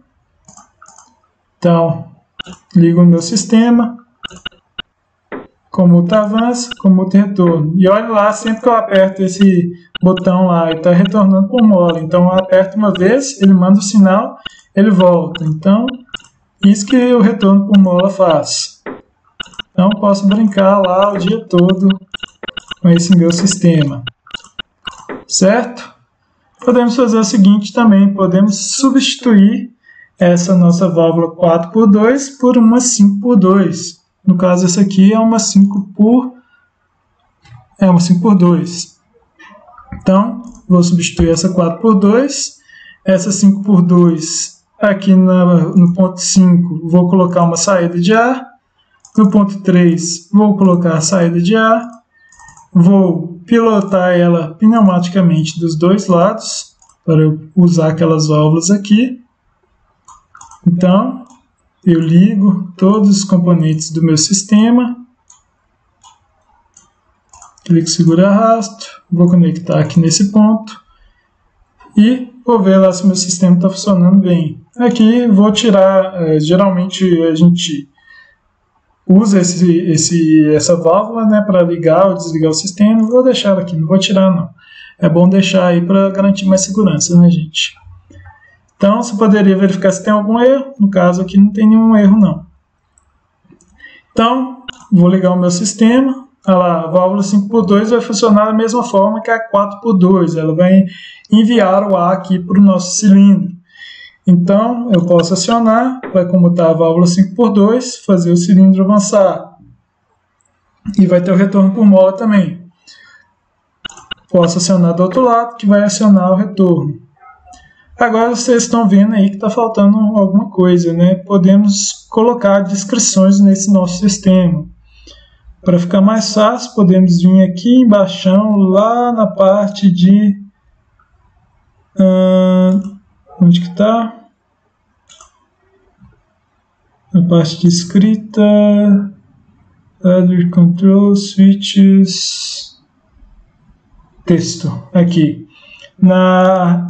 Então, ligo o meu sistema, comuta avanço, comuta retorno. E olha lá, sempre que eu aperto esse botão lá, ele está retornando por mola. Então, eu aperto uma vez, ele manda o sinal, ele volta. Então, isso que o retorno por mola faz. Então, posso brincar lá o dia todo com esse meu sistema. Certo? Podemos fazer o seguinte também, podemos substituir essa nossa válvula 4x2 por uma 5x2. No caso, essa aqui é uma 5x2. Então, vou substituir essa 4x2. Essa 5x2, aqui no ponto 5, vou colocar uma saída de ar. No ponto 3, vou colocar a saída de ar. Vou pilotar ela pneumaticamente dos dois lados, para eu usar aquelas válvulas aqui. Então, eu ligo todos os componentes do meu sistema. Clico, seguro e arrasto. Vou conectar aqui nesse ponto. E vou ver lá se meu sistema está funcionando bem. Aqui vou tirar, geralmente a gente usa essa válvula, né, para ligar ou desligar o sistema. Vou deixar ela aqui, não vou tirar não. É bom deixar aí para garantir mais segurança, né, gente? Então, você poderia verificar se tem algum erro. No caso aqui não tem nenhum erro não. Então, vou ligar o meu sistema. Olha lá, a válvula 5x2 vai funcionar da mesma forma que a 4x2. Ela vai enviar o ar aqui para o nosso cilindro. Então, eu posso acionar, vai comutar a válvula 5x2, fazer o cilindro avançar. E vai ter o retorno por mola também. Posso acionar do outro lado, que vai acionar o retorno. Agora vocês estão vendo aí que está faltando alguma coisa, né? Podemos colocar descrições nesse nosso sistema. Para ficar mais fácil, podemos vir aqui embaixo, lá na parte de... onde que está? Na parte de escrita, Other Control Switches, texto, aqui. Na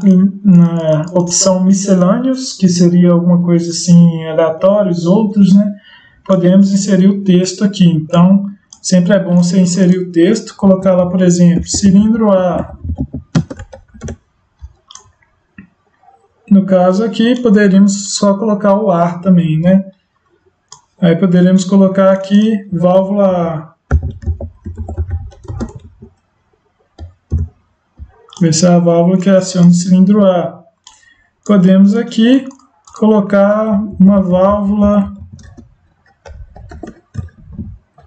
opção miscelâneos, que seria alguma coisa assim, aleatórios, outros, né? Podemos inserir o texto aqui. Então, sempre é bom você inserir o texto, colocar lá, por exemplo, cilindro A. No caso aqui, poderíamos só colocar o ar também, né? Aí poderíamos colocar aqui válvula A. Essa é a válvula que aciona o cilindro A. Podemos aqui colocar uma válvula.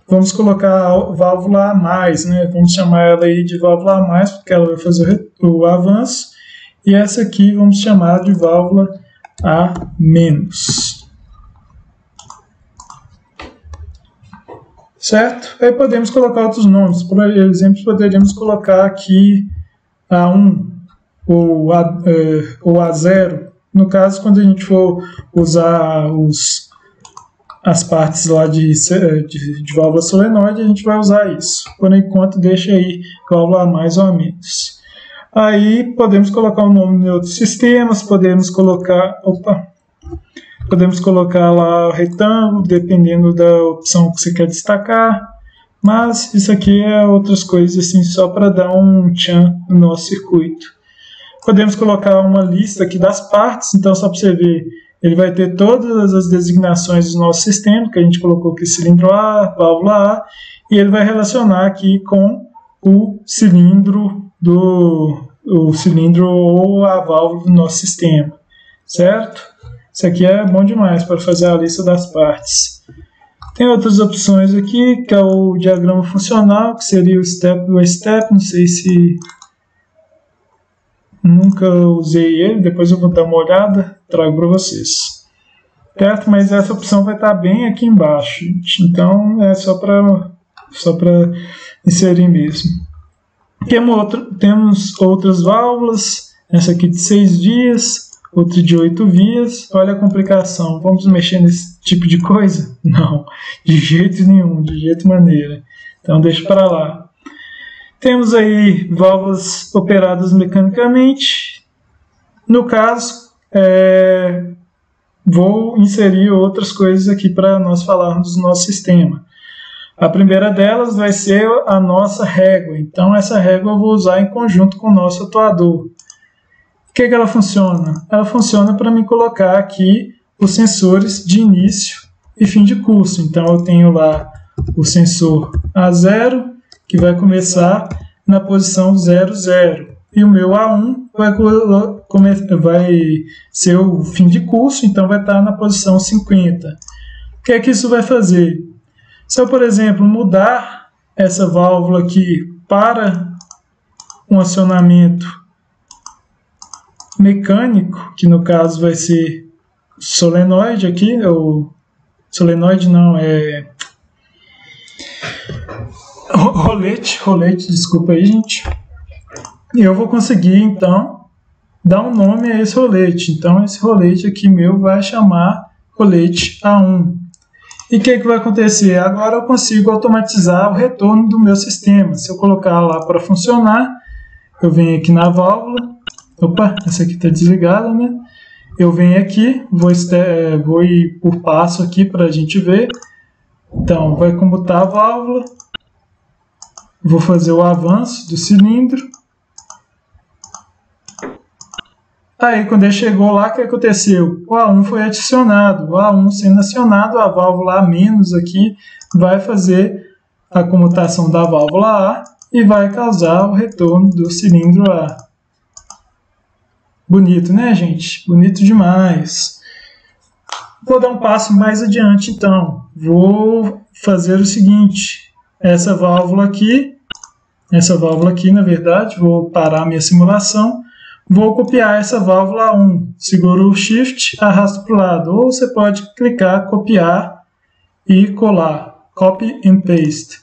Vamos colocar a válvula A+, né? Vamos chamar ela aí de válvula A+, porque ela vai fazer o avanço. E essa aqui vamos chamar de válvula A-. Certo? Aí podemos colocar outros nomes. Por exemplo, poderíamos colocar aqui A1 ou A0, No caso, quando a gente for usar as partes lá de válvula solenoide, a gente vai usar isso. Por enquanto, deixa aí válvula a mais ou a menos. Aí podemos colocar o nome em outros sistemas, podemos colocar lá o retângulo, dependendo da opção que você quer destacar. Mas isso aqui é outras coisas assim, só para dar um tchan no nosso circuito. Podemos colocar uma lista aqui das partes, então só para você ver, ele vai ter todas as designações do nosso sistema, que a gente colocou aqui cilindro A, válvula A, e ele vai relacionar aqui com o cilindro ou a válvula do nosso sistema, certo? Isso aqui é bom demais para fazer a lista das partes. Tem outras opções aqui, que é o diagrama funcional, que seria o step by step, não sei se nunca usei ele, depois eu vou dar uma olhada, trago para vocês. Certo? Mas essa opção vai estar bem aqui embaixo, então é só para inserir mesmo. Temos outras válvulas, essa aqui de 6 vias, outra de 8 vias. Olha a complicação, vamos mexer nesse tipo de coisa? Não, de jeito nenhum, de jeito maneira. Então deixa para lá. Temos aí válvulas operadas mecanicamente. No caso, vou inserir outras coisas aqui para nós falarmos do nosso sistema. A primeira delas vai ser a nossa régua. Então essa régua eu vou usar em conjunto com o nosso atuador. O que ela funciona? Ela funciona para me colocar aqui os sensores de início e fim de curso. Então eu tenho lá o sensor A0, que vai começar na posição 00. E o meu A1 vai ser o fim de curso, então vai estar na posição 50. O que é que isso vai fazer? Se eu, por exemplo, mudar essa válvula aqui para um acionamento mecânico, que no caso vai ser solenoide aqui, ou solenoide não, é rolete, desculpa aí, gente. E eu vou conseguir, então, dar um nome a esse rolete. Então, esse rolete aqui meu vai chamar rolete A1. E o que vai acontecer? Agora eu consigo automatizar o retorno do meu sistema. Se eu colocar lá para funcionar, eu venho aqui na válvula. Opa, essa aqui está desligada, né? Eu venho aqui, vou ir por passo aqui para a gente ver. Então, vai comutar a válvula. Vou fazer o avanço do cilindro. Aí, quando ele chegou lá, o que aconteceu? O A1 foi adicionado. O A1 sendo acionado, a válvula A- aqui vai fazer a comutação da válvula A e vai causar o retorno do cilindro A. Bonito, né, gente? Bonito demais. Vou dar um passo mais adiante, então. Vou fazer o seguinte. Essa válvula aqui, na verdade, vou parar a minha simulação. Vou copiar essa válvula 1. Seguro o Shift, arrasto para o lado. Ou você pode clicar, copiar e colar. Copy and Paste.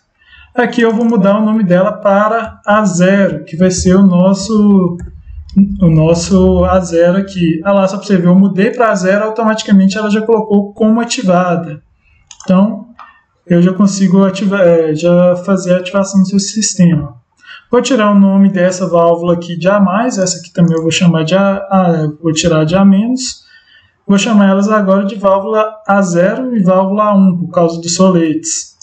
Aqui eu vou mudar o nome dela para A0, que vai ser o nosso A0 aqui. Ah lá, só para você ver, eu mudei para A0, automaticamente ela já colocou como ativada. Então, eu já consigo já fazer a ativação do seu sistema. Vou tirar o nome dessa válvula aqui de A+, essa aqui também eu vou chamar de vou tirar de A-. Vou chamar elas agora de válvula A0 e válvula A1, por causa dos soletes.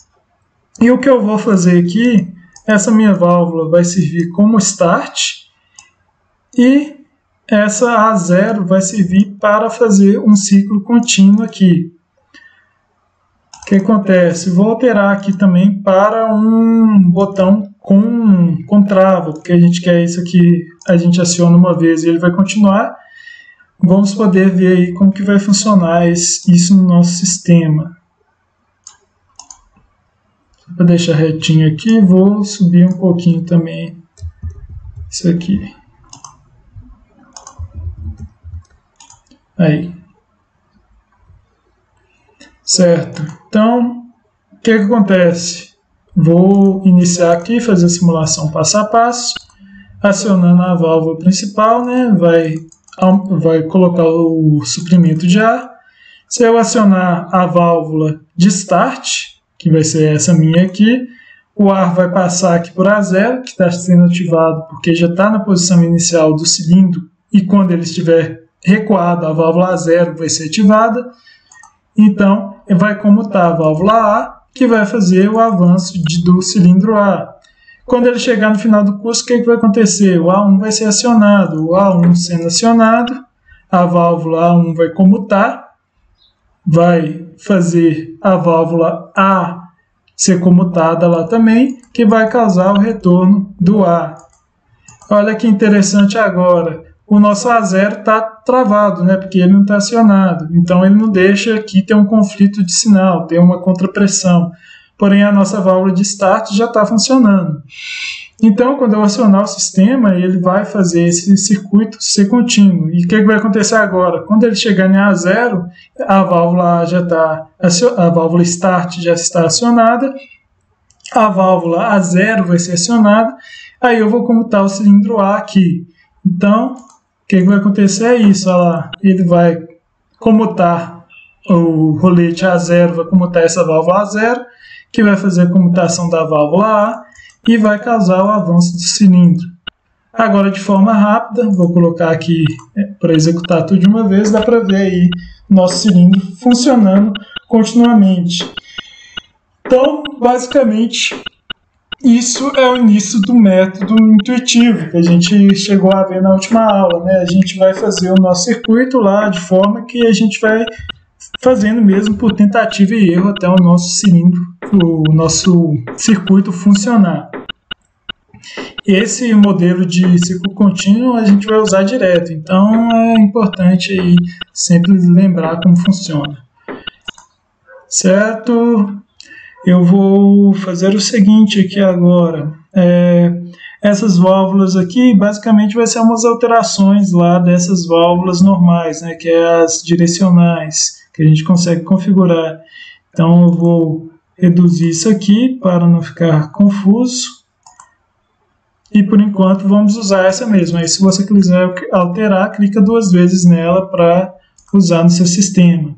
E o que eu vou fazer aqui, essa minha válvula vai servir como start, e essa A0 vai servir para fazer um ciclo contínuo aqui. O que acontece? Vou alterar aqui também para um botão com trava, porque a gente quer isso aqui, a gente aciona uma vez e ele vai continuar. Vamos poder ver aí como que vai funcionar isso no nosso sistema. Para deixar retinho aqui, vou subir um pouquinho também isso aqui. Aí. Certo. Então, o que acontece? Vou iniciar aqui, fazer a simulação passo a passo, acionando a válvula principal, né? Vai vai colocar o suprimento de ar. Se eu acionar a válvula de start, que vai ser essa minha aqui, o ar vai passar aqui por A0, que está sendo ativado porque já está na posição inicial do cilindro, e quando ele estiver recuado, a válvula A0 vai ser ativada. Então, vai comutar a válvula A, que vai fazer o avanço do cilindro A. Quando ele chegar no final do curso, o que vai acontecer? O A1 vai ser acionado. O A1 sendo acionado, a válvula A1 vai comutar, vai fazer a válvula A ser comutada lá também, que vai causar o retorno do A. Olha que interessante agora. O nosso A0 está travado, né? Porque ele não está acionado. Então, ele não deixa aqui ter um conflito de sinal, ter uma contrapressão. Porém, a nossa válvula de start já está funcionando. Então, quando eu acionar o sistema, ele vai fazer esse circuito ser contínuo. E o que vai acontecer agora? Quando ele chegar em A0, a válvula start já está acionada, a válvula A0 vai ser acionada, aí eu vou comutar o cilindro A aqui. Então, o que vai acontecer é isso, olha lá, ele vai comutar o rolete A0, vai comutar essa válvula A0, que vai fazer a comutação da válvula A e vai causar o avanço do cilindro. Agora, de forma rápida, vou colocar aqui para executar tudo de uma vez, dá para ver aí nosso cilindro funcionando continuamente. Então, basicamente, isso é o início do método intuitivo que a gente chegou a ver na última aula, né? A gente vai fazer o nosso circuito lá de forma que a gente vai fazendo mesmo por tentativa e erro até o nosso cilindro, o nosso circuito funcionar. Esse modelo de ciclo contínuo a gente vai usar direto, então é importante aí sempre lembrar como funciona. Certo? Eu vou fazer o seguinte aqui agora. Essas válvulas aqui, basicamente, vai ser umas alterações lá dessas válvulas normais, né, que é as direcionais, que a gente consegue configurar. Então, eu vou reduzir isso aqui para não ficar confuso. E, por enquanto, vamos usar essa mesma. Aí, se você quiser alterar, clica 2 vezes nela para usar no seu sistema.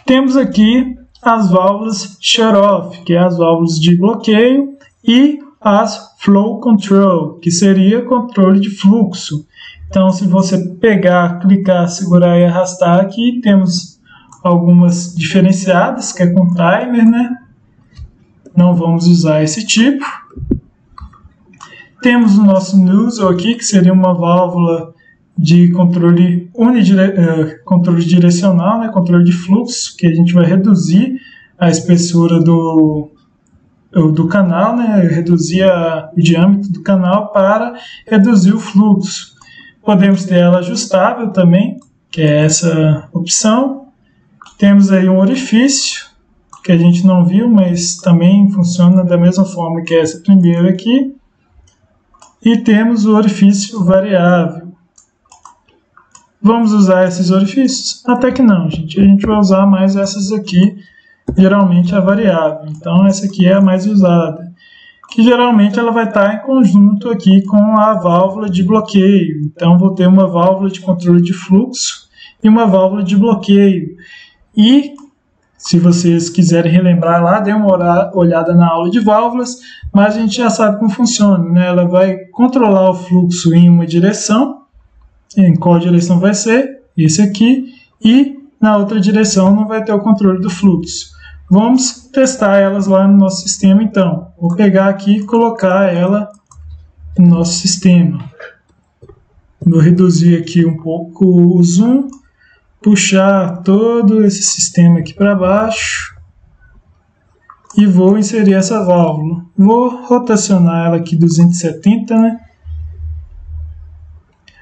Temos aqui as válvulas shut-off, que é as válvulas de bloqueio, e as flow control, que seria controle de fluxo. Então, se você pegar, clicar, segurar e arrastar aqui, temos algumas diferenciadas, que é com timer, né? Não vamos usar esse tipo. Temos o nosso nozzle aqui, que seria uma válvula de controle direcional, né, controle de fluxo, que a gente vai reduzir a espessura do canal, né, reduzir o diâmetro do canal para reduzir o fluxo. Podemos ter ela ajustável também, que é essa opção. Temos aí um orifício, que a gente não viu, mas também funciona da mesma forma que essa primeira aqui. E temos o orifício variável. Vamos usar esses orifícios? Até que não, gente. A gente vai usar mais essas aqui, geralmente a variável. Então, essa aqui é a mais usada. Que geralmente ela vai estar em conjunto aqui com a válvula de bloqueio. Então, vou ter uma válvula de controle de fluxo e uma válvula de bloqueio. E, se vocês quiserem relembrar lá, dê uma olhada na aula de válvulas, mas a gente já sabe como funciona, né? Ela vai controlar o fluxo em uma direção. Em qual direção vai ser? Esse aqui. E na outra direção não vai ter o controle do fluxo. Vamos testar elas lá no nosso sistema, então. Vou pegar aqui e colocar ela no nosso sistema. Vou reduzir aqui um pouco o zoom, puxar todo esse sistema aqui para baixo e vou inserir essa válvula. Vou rotacionar ela aqui 270, né?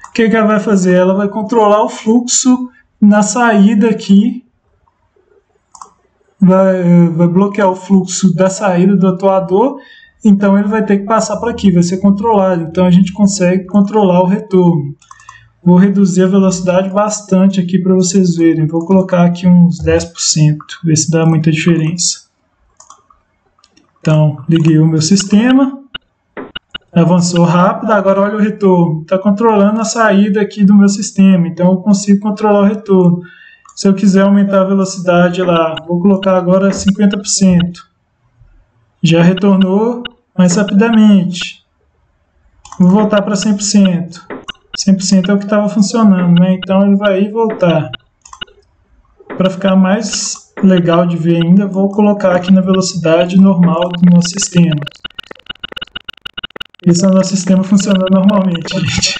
O que ela vai fazer? Ela vai controlar o fluxo na saída aqui, vai bloquear o fluxo da saída do atuador, então ele vai ter que passar por aqui, vai ser controlado, então a gente consegue controlar o retorno. Vou reduzir a velocidade bastante aqui para vocês verem, vou colocar aqui uns 10%, ver se dá muita diferença. Então, liguei o meu sistema, Avançou rápido, agora olha o retorno. Está controlando a saída aqui do meu sistema, então eu consigo controlar o retorno. Se eu quiser aumentar a velocidade lá, vou colocar agora 50%. Já retornou mais rapidamente. Vou voltar para 100%. 100% é o que estava funcionando, né? Então ele vai voltar. Para ficar mais legal de ver ainda, vou colocar aqui na velocidade normal do nosso sistema. Esse é o nosso sistema funcionando normalmente, gente.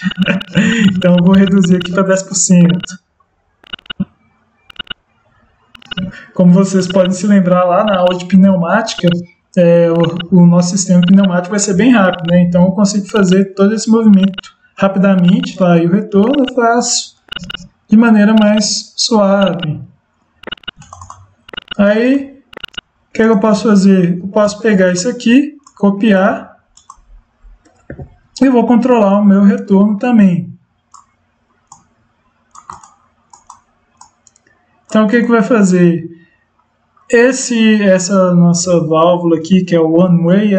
Então eu vou reduzir aqui para 10%. Como vocês podem se lembrar lá na aula de pneumática, o nosso sistema pneumático vai ser bem rápido, né? Então eu consigo fazer todo esse movimento rapidamente, tá? E o retorno eu faço de maneira mais suave. Aí, o que eu posso fazer? Eu posso pegar isso aqui, copiar, e vou controlar o meu retorno também. Então, o que vai fazer? Essa nossa válvula aqui, que é o One Way,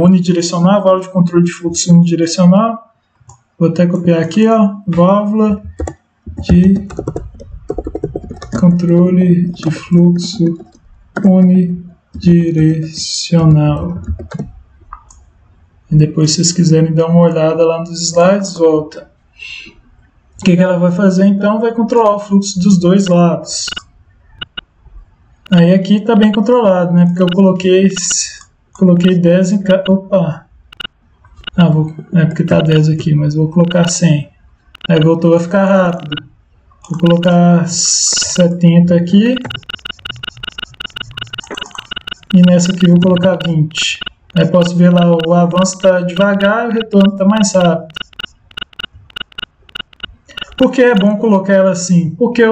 unidirecional, válvula de controle de fluxo unidirecional. Vou até copiar aqui, ó, válvula de controle de fluxo unidirecional. E depois, se vocês quiserem dar uma olhada lá nos slides, volta. O que ela vai fazer então? Vai controlar o fluxo dos dois lados. Aí aqui está bem controlado, né? Porque eu coloquei 10 em cada. Opa! É porque está 10 aqui, mas vou colocar 100. Aí voltou a ficar rápido. Vou colocar 70 aqui. E nessa aqui vou colocar 20. Aí posso ver lá, o avanço está devagar e o retorno está mais rápido. Por que é bom colocar ela assim? Porque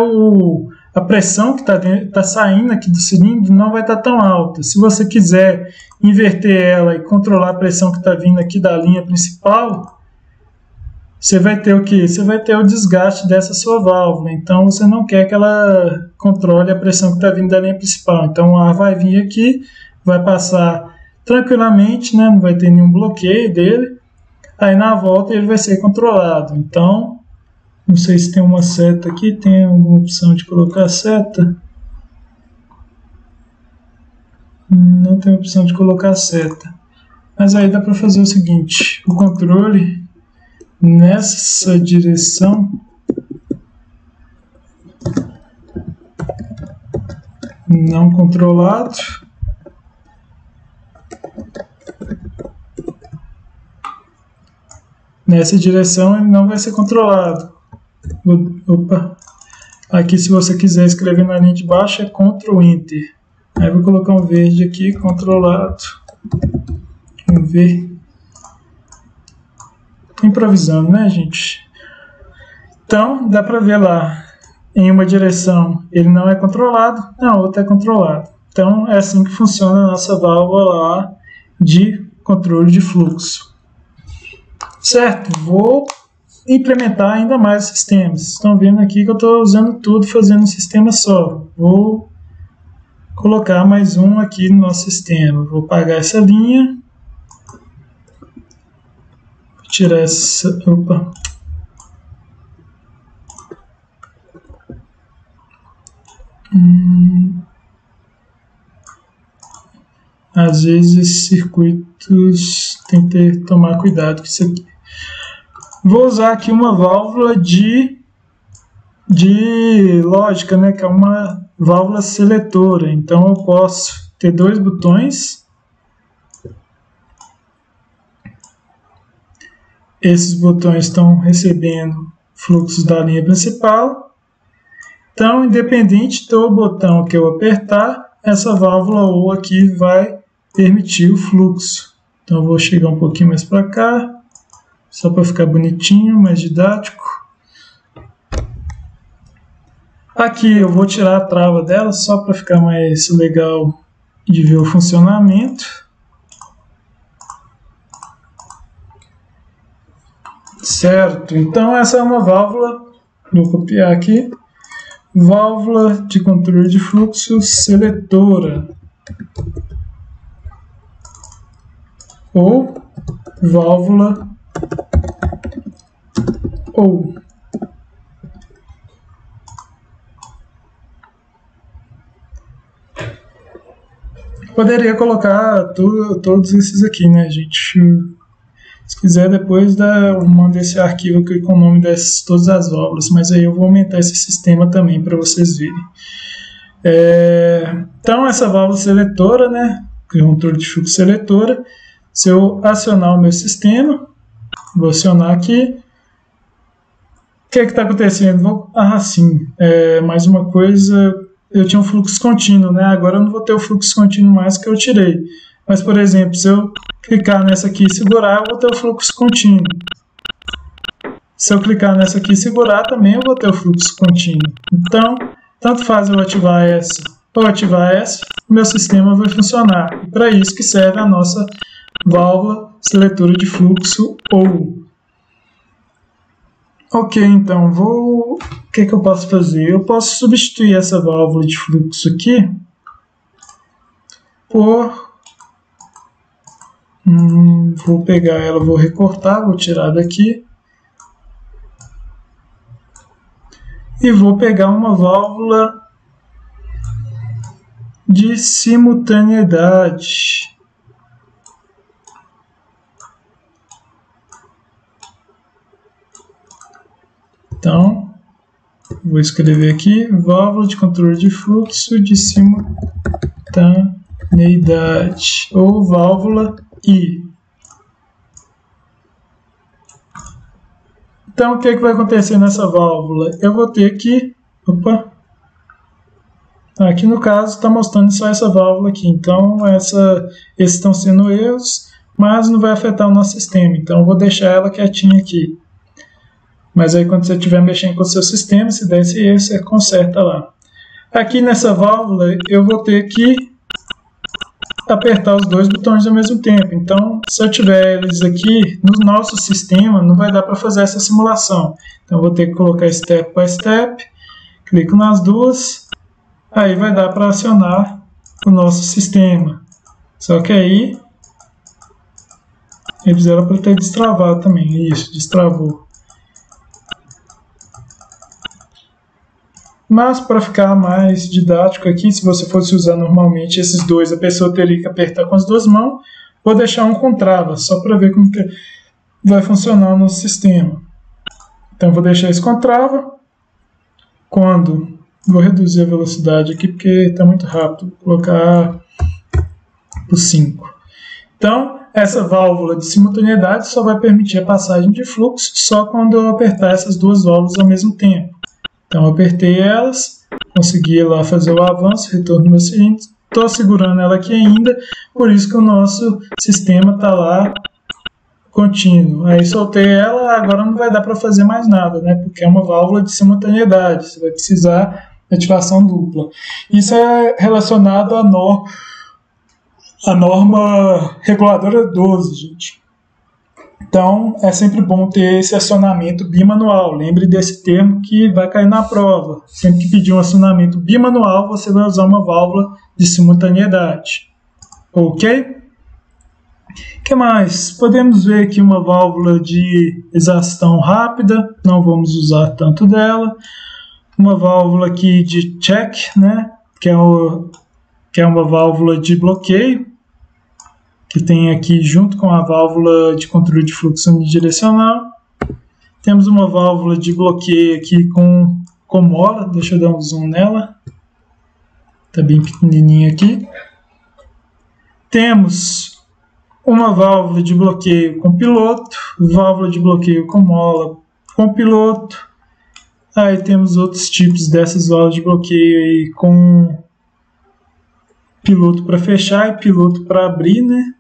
a pressão que está saindo aqui do cilindro não vai estar tão alta. Se você quiser inverter ela e controlar a pressão que está vindo aqui da linha principal, você vai ter o quê? Você vai ter o desgaste dessa sua válvula. Então você não quer que ela controle a pressão que está vindo da linha principal. Então o ar vai vir aqui, vai passar tranquilamente, né? Não vai ter nenhum bloqueio dele. Aí na volta ele vai ser controlado. Então, não sei se tem uma seta aqui, tem alguma opção de colocar seta? Não tem opção de colocar seta. Mas aí dá para fazer o seguinte, o controle nessa direção não controlado. Nessa direção ele não vai ser controlado. Opa. Aqui, se você quiser escrever na linha de baixo, é Ctrl Enter. Aí vou colocar um verde aqui, controlado. Vamos ver. Improvisando, né, gente? Então, dá para ver lá. Em uma direção ele não é controlado, na outra é controlado. Então, é assim que funciona a nossa válvula lá de controle de fluxo. Certo? Vou implementar ainda mais sistemas. Estão vendo aqui que eu estou usando tudo, fazendo um sistema só. Vou colocar mais um aqui no nosso sistema. Vou apagar essa linha. Vou tirar essa... Opa! Às vezes esses circuitos tem que tomar cuidado com isso aqui. Vou usar aqui uma válvula de lógica, né, que é uma válvula seletora. Então eu posso ter dois botões. Esses botões estão recebendo fluxos da linha principal. Então, independente do botão que eu apertar, essa válvula ou aqui vai permitir o fluxo. Então eu vou chegar um pouquinho mais para cá. Só para ficar bonitinho, mais didático. Aqui eu vou tirar a trava dela, só para ficar mais legal de ver o funcionamento. Certo, então essa é uma válvula, vou copiar aqui, válvula de controle de fluxo seletora. ou válvula ou. Poderia colocar todos esses aqui, né, gente? Se quiser, depois eu mando esse arquivo aqui com o nome de todas as válvulas, mas aí eu vou aumentar esse sistema também para vocês verem. Então, essa válvula seletora, né, controle de fluxo seletora, se eu acionar o meu sistema, vou acionar aqui, o que está acontecendo? Sim, mais uma coisa, eu tinha um fluxo contínuo, né? Agora eu não vou ter o fluxo contínuo mais que eu tirei. Mas, por exemplo, se eu clicar nessa aqui e segurar, eu vou ter o fluxo contínuo. Se eu clicar nessa aqui e segurar, também eu vou ter o fluxo contínuo. Então, tanto faz eu ativar essa ou ativar essa, o meu sistema vai funcionar. E para isso que serve a nossa válvula seletora de fluxo ou. Ok, então, o que eu posso fazer? Eu posso substituir essa válvula de fluxo aqui por... vou pegar ela, vou recortar, vou tirar daqui. E vou pegar uma válvula de simultaneidade. Então, vou escrever aqui, válvula de controle de fluxo de simultaneidade, ou válvula I. Então, o que vai acontecer nessa válvula? Eu vou ter que... Aqui no caso está mostrando só essa válvula aqui. Então, esses estão sendo erros, mas não vai afetar o nosso sistema. Então, eu vou deixar ela quietinha aqui. Mas aí quando você estiver mexendo com o seu sistema, se der esse erro, você conserta lá. Aqui nessa válvula, eu vou ter que apertar os dois botões ao mesmo tempo. Então, se eu tiver eles aqui no nosso sistema, não vai dar para fazer essa simulação. Então, eu vou ter que colocar step by step, clico nas duas, aí vai dar para acionar o nosso sistema. Só que aí, eles eram para ter destravado também. Isso, destravou. Mas, para ficar mais didático aqui, se você fosse usar normalmente esses dois, a pessoa teria que apertar com as duas mãos. Vou deixar um com trava, só para ver como que vai funcionar no sistema. Então, vou deixar isso com trava. Vou reduzir a velocidade aqui, porque está muito rápido. Vou colocar por 5. Então, essa válvula de simultaneidade só vai permitir a passagem de fluxo só quando eu apertar essas duas válvulas ao mesmo tempo. Então, eu apertei elas, consegui lá fazer o avanço, retorno do meu cilindro, estou segurando ela aqui ainda, por isso que o nosso sistema está lá contínuo. Aí soltei ela, agora não vai dar para fazer mais nada, né? Porque é uma válvula de simultaneidade, você vai precisar de ativação dupla. Isso é relacionado à norma reguladora 12, gente. Então, é sempre bom ter esse acionamento bimanual. Lembre desse termo que vai cair na prova. Sempre que pedir um acionamento bimanual, você vai usar uma válvula de simultaneidade. Ok? O que mais? Podemos ver aqui uma válvula de exaustão rápida. Não vamos usar tanto dela. Uma válvula aqui de check, né? Que é uma válvula de bloqueio, que tem aqui junto com a válvula de controle de fluxo unidirecional. Temos uma válvula de bloqueio aqui com mola, deixa eu dar um zoom nela, está bem pequenininha aqui. Temos uma válvula de bloqueio com piloto, válvula de bloqueio com mola com piloto. Aí temos outros tipos dessas válvulas de bloqueio aí com piloto para fechar e piloto para abrir, né?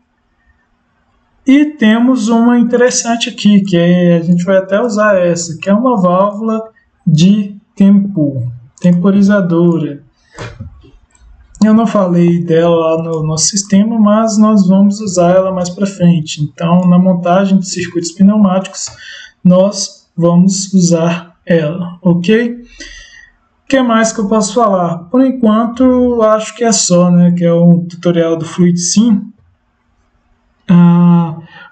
E temos uma interessante aqui, que a gente vai até usar essa, que é uma válvula de temporizadora. Eu não falei dela lá no nosso sistema, mas nós vamos usar ela mais para frente. Então, na montagem de circuitos pneumáticos, nós vamos usar ela, ok? O que mais que eu posso falar? Por enquanto, acho que é só, né? Que é o tutorial do FluidSim.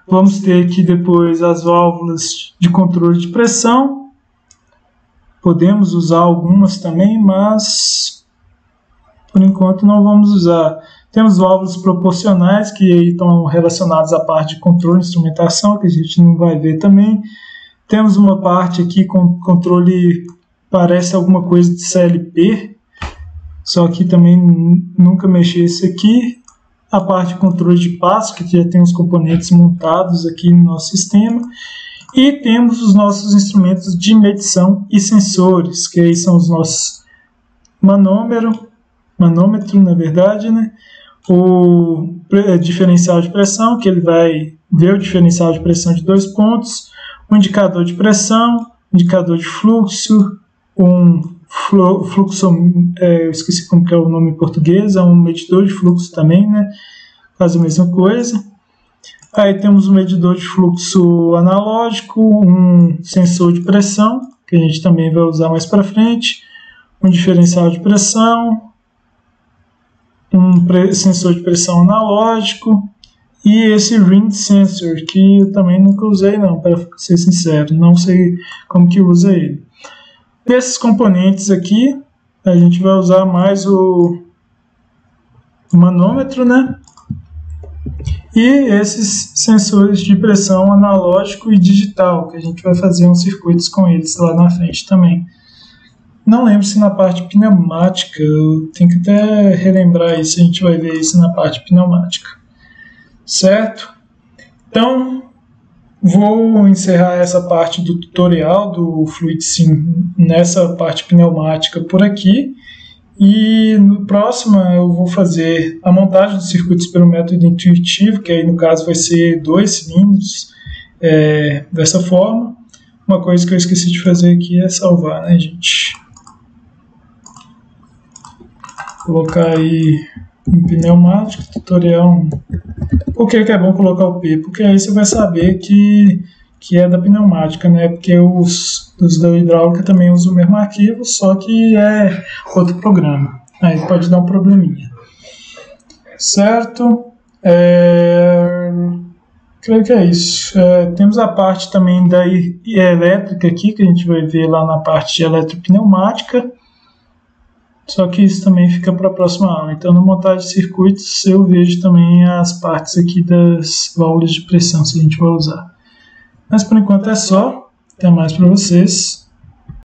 Vamos ter aqui depois as válvulas de controle de pressão. Podemos usar algumas também, mas por enquanto não vamos usar. Temos válvulas proporcionais, que aí estão relacionadas à parte de controle e instrumentação, que a gente não vai ver também. Temos uma parte aqui com controle, parece alguma coisa de CLP, só que também nunca mexi esse aqui. A parte de controle de passo, que já tem os componentes montados aqui no nosso sistema. E temos os nossos instrumentos de medição e sensores, que aí são os nossos manômetro, na verdade, né? O diferencial de pressão, que ele vai ver o diferencial de pressão de 2 pontos, um indicador de pressão, indicador de fluxo, um fluxo, eu esqueci como que é o nome em português, é um medidor de fluxo também, né? Faz a mesma coisa. Aí temos um medidor de fluxo analógico, um sensor de pressão, que a gente também vai usar mais para frente, um diferencial de pressão, um sensor de pressão analógico e esse ring sensor, que eu também nunca usei não, para ser sincero, não sei como que usa ele. Desses componentes aqui, a gente vai usar mais o manômetro, né? E esses sensores de pressão analógico e digital, que a gente vai fazer uns circuitos com eles lá na frente também. Não lembro se na parte pneumática, eu tenho que até relembrar isso, a gente vai ver isso na parte pneumática. Certo? Então, vou encerrar essa parte do tutorial do FluidSim nessa parte pneumática por aqui. E no próximo eu vou fazer a montagem dos circuitos pelo método intuitivo, que aí no caso vai ser 2 cilindros, dessa forma. Uma coisa que eu esqueci de fazer aqui é salvar, né, gente? Vou colocar aí em pneumático, tutorial 1. Por que é bom colocar o P? Porque aí você vai saber que é da pneumática, né? Porque os da hidráulica também usam o mesmo arquivo, só que é outro programa. Aí pode dar um probleminha. Certo? Creio que é isso. Temos a parte também da elétrica aqui, que a gente vai ver lá na parte de eletropneumática. Só que isso também fica para a próxima aula. Então, na montagem de circuitos, eu vejo também as partes aqui das válvulas de pressão, se a gente vai usar. Mas por enquanto é só. Até mais para vocês.